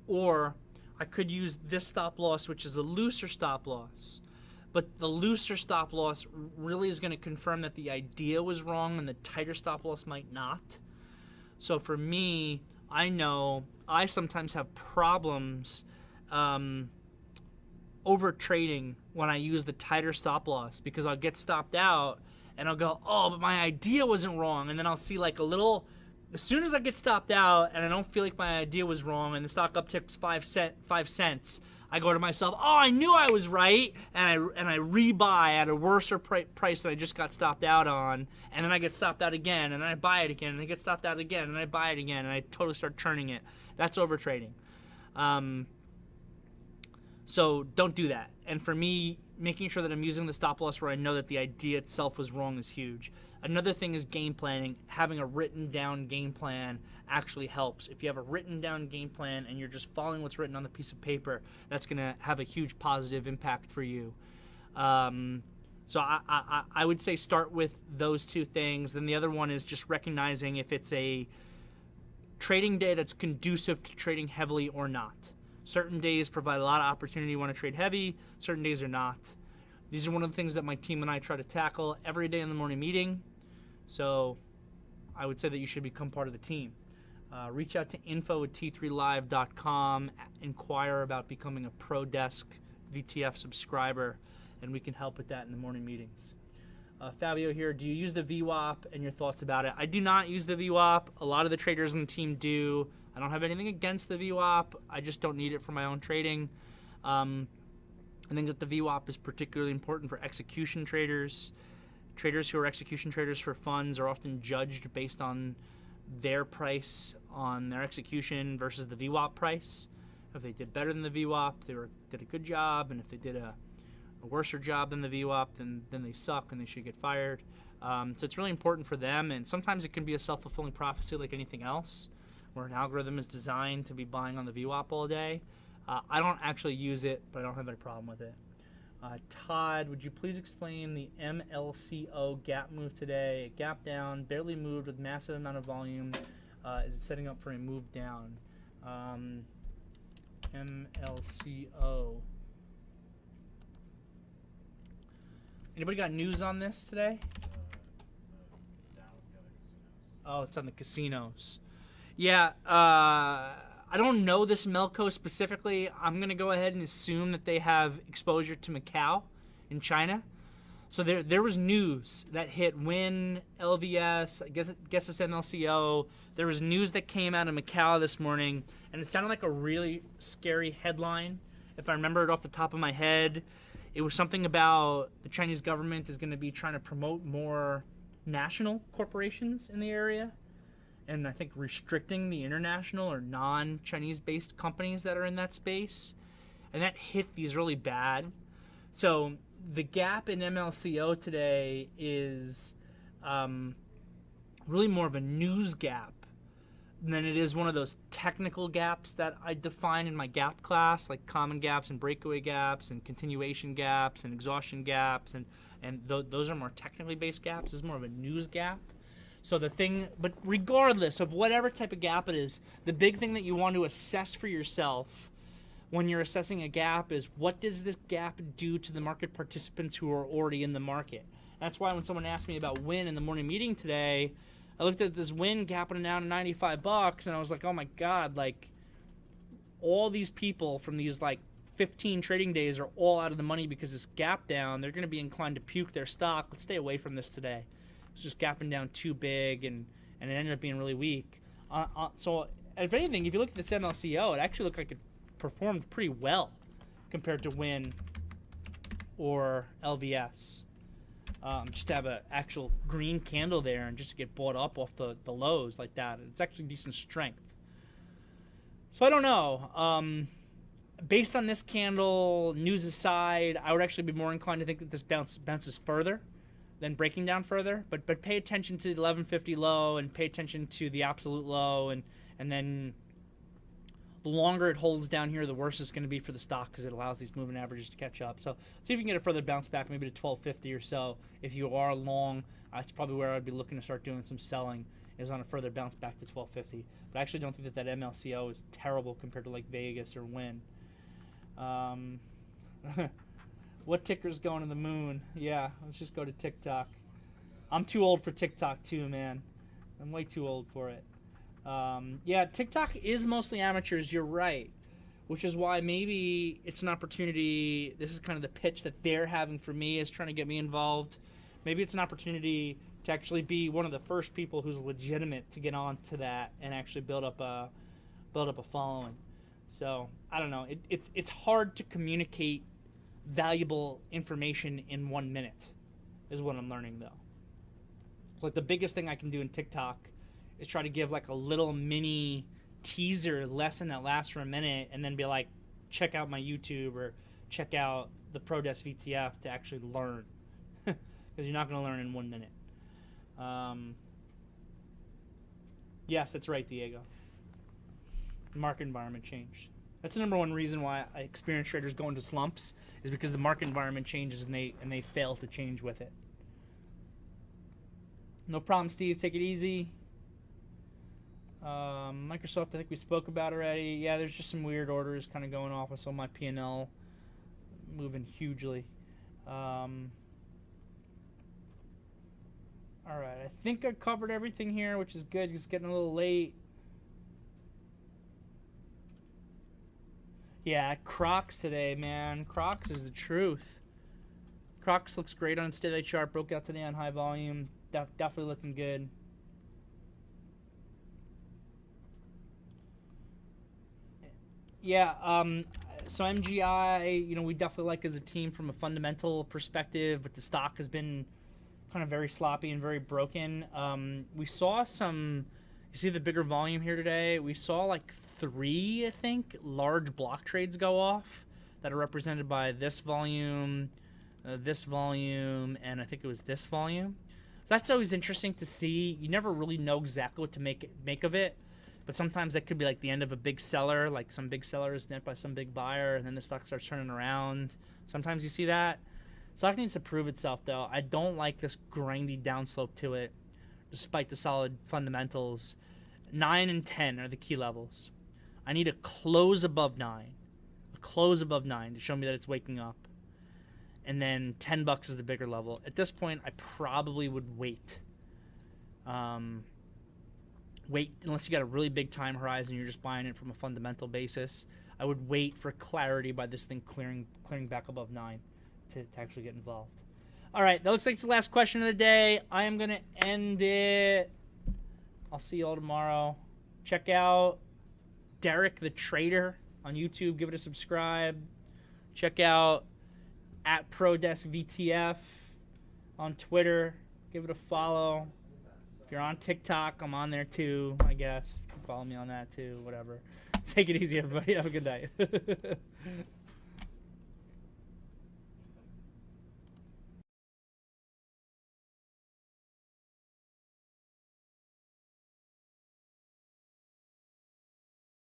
or I could use this stop loss, which is a looser stop loss. But the looser stop loss really is going to confirm that the idea was wrong and the tighter stop loss might not. So for me, I know I sometimes have problems over trading when I use the tighter stop loss, because I'll get stopped out and I'll go, oh, but my idea wasn't wrong. And then I'll see like a little, as soon as I get stopped out and I don't feel like my idea was wrong and the stock upticks 5 cents, I go to myself, oh, I knew I was right, and I rebuy at a worse price than I just got stopped out on, and then I get stopped out again, and then I buy it again, and I get stopped out again, and I buy it again, and I totally start churning it. That's over trading. So don't do that. And for me, making sure that I'm using the stop loss where I know that the idea itself was wrong is huge. Another thing is game planning. Having a written down game plan actually helps. If you have a written down game plan and you're just following what's written on the piece of paper, that's going to have a huge positive impact for you. So I would say start with those two things. Then the other one is just recognizing if it's a trading day that's conducive to trading heavily or not. Certain days provide a lot of opportunity when to trade heavy. Certain days are not. These are one of the things that my team and I try to tackle every day in the morning meeting. So I would say that you should become part of the team. Reach out to info@t3live.com, inquire about becoming a Pro Desk VTF subscriber, and we can help with that in the morning meetings. Fabio here, do you use the VWAP and your thoughts about it? I do not use the VWAP. A lot of the traders on the team do. I don't have anything against the VWAP. I just don't need it for my own trading. I think that the VWAP is particularly important for execution traders. Traders who are execution traders for funds are often judged based on their price on their execution versus the VWAP price. If they did better than the VWAP, they did a good job, and if they did a worser job than the VWAP, then they suck and they should get fired. So it's really important for them, and sometimes it can be a self-fulfilling prophecy like anything else, where an algorithm is designed to be buying on the VWAP all day. I don't actually use it, but I don't have any problem with it. Todd, would you please explain the MLCO gap move today? A gap down, barely moved with massive amount of volume. Is it setting up for a move down? MLCO. Anybody got news on this today? Oh, it's on the casinos. Yeah, I don't know this Melco specifically. I'm going to go ahead and assume that they have exposure to Macau in China. So there was news that hit Win, LVS, I guess it's MLCO. There was news that came out of Macau this morning, and it sounded like a really scary headline. If I remember it off the top of my head, it was something about the Chinese government is going to be trying to promote more national corporations in the area, and I think restricting the international or non-Chinese based companies that are in that space. And that hit these really bad. So the gap in MLCO today is really more of a news gap than it is one of those technical gaps that I define in my gap class, like common gaps and breakaway gaps and continuation gaps and exhaustion gaps. And those are more technically based gaps. This is more of a news gap. So the thing, but regardless of whatever type of gap it is, the big thing that you want to assess for yourself when you're assessing a gap is, what does this gap do to the market participants who are already in the market? That's why when someone asked me about Win in the morning meeting today, I looked at this Win gapping down to $95 and I was like, oh my God, like all these people from these like 15 trading days are all out of the money because this gap down, they're going to be inclined to puke their stock. Let's stay away from this today. It's just gapping down too big, and it ended up being really weak. So if anything, if you look at this MLCO, it actually looked like it performed pretty well compared to Win or LVS. Just to have an actual green candle there and just to get bought up off the lows like that. It's actually decent strength. So I don't know. Based on this candle, news aside, I would actually be more inclined to think that this bounces further than breaking down further. But pay attention to the 1150 low and pay attention to the absolute low, and then the longer it holds down here, the worse it's going to be for the stock because it allows these moving averages to catch up. So see if you can get a further bounce back, maybe to 1250 or so. If you are long, that's probably where I'd be looking to start doing some selling, is on a further bounce back to 1250. But I actually don't think that MLCO is terrible compared to like Vegas or Win. What ticker's going to the moon? Yeah, let's just go to TikTok. I'm too old for TikTok too, man. I'm way too old for it. Yeah, TikTok is mostly amateurs, you're right. Which is why maybe it's an opportunity. This is kind of the pitch that they're having for me, is trying to get me involved. Maybe it's an opportunity to actually be one of the first people who's legitimate to get on to that and actually build up a following. So I don't know. It's hard to communicate valuable information in 1 minute, is what I'm learning though. Like the biggest thing I can do in TikTok is try to give like a little mini teaser lesson that lasts for a minute, and then be like, check out my YouTube or check out the ProDesk VTF to actually learn, because you're not going to learn in 1 minute. Yes, that's right, Diego. The market environment changed. That's the number one reason why experienced traders go into slumps, is because the market environment changes and they fail to change with it. No problem, Steve. Take it easy. Microsoft, I think we spoke about already. Yeah, there's just some weird orders kind of going off. I saw my P&L moving hugely. All right, I think I covered everything here, which is good. It's getting a little late. Yeah, Crocs today, man. Crocs is the truth. Crocs looks great on its daily chart. Broke out today on high volume. Definitely looking good. Yeah, so MGI, we definitely like as a team from a fundamental perspective, but the stock has been kind of very sloppy and very broken. We saw some, you see the bigger volume here today? We saw like 3, I think, large block trades go off that are represented by this volume, and I think it was this volume. So that's always interesting to see. You never really know exactly what to make of it. But sometimes that could be like the end of a big seller, like some big seller is net by some big buyer, and then the stock starts turning around. Sometimes you see that. Stock needs to prove itself, though. I don't like this grindy downslope to it, despite the solid fundamentals. 9 and 10 are the key levels. I need a close above 9. A close above 9 to show me that it's waking up. And then $10 is the bigger level. At this point, I probably would wait. Wait, unless you got a really big time horizon, you're just buying it from a fundamental basis. I would wait for clarity by this thing clearing back above 9 to actually get involved. All right, that looks like it's the last question of the day. I am going to end it. I'll see you all tomorrow. Check out Derrick the Trader on YouTube. Give it a subscribe. Check out @ProDeskVTF on Twitter. Give it a follow. If you're on TikTok, I'm on there too, I guess. You can follow me on that too, whatever. Take it easy, everybody. Have a good night.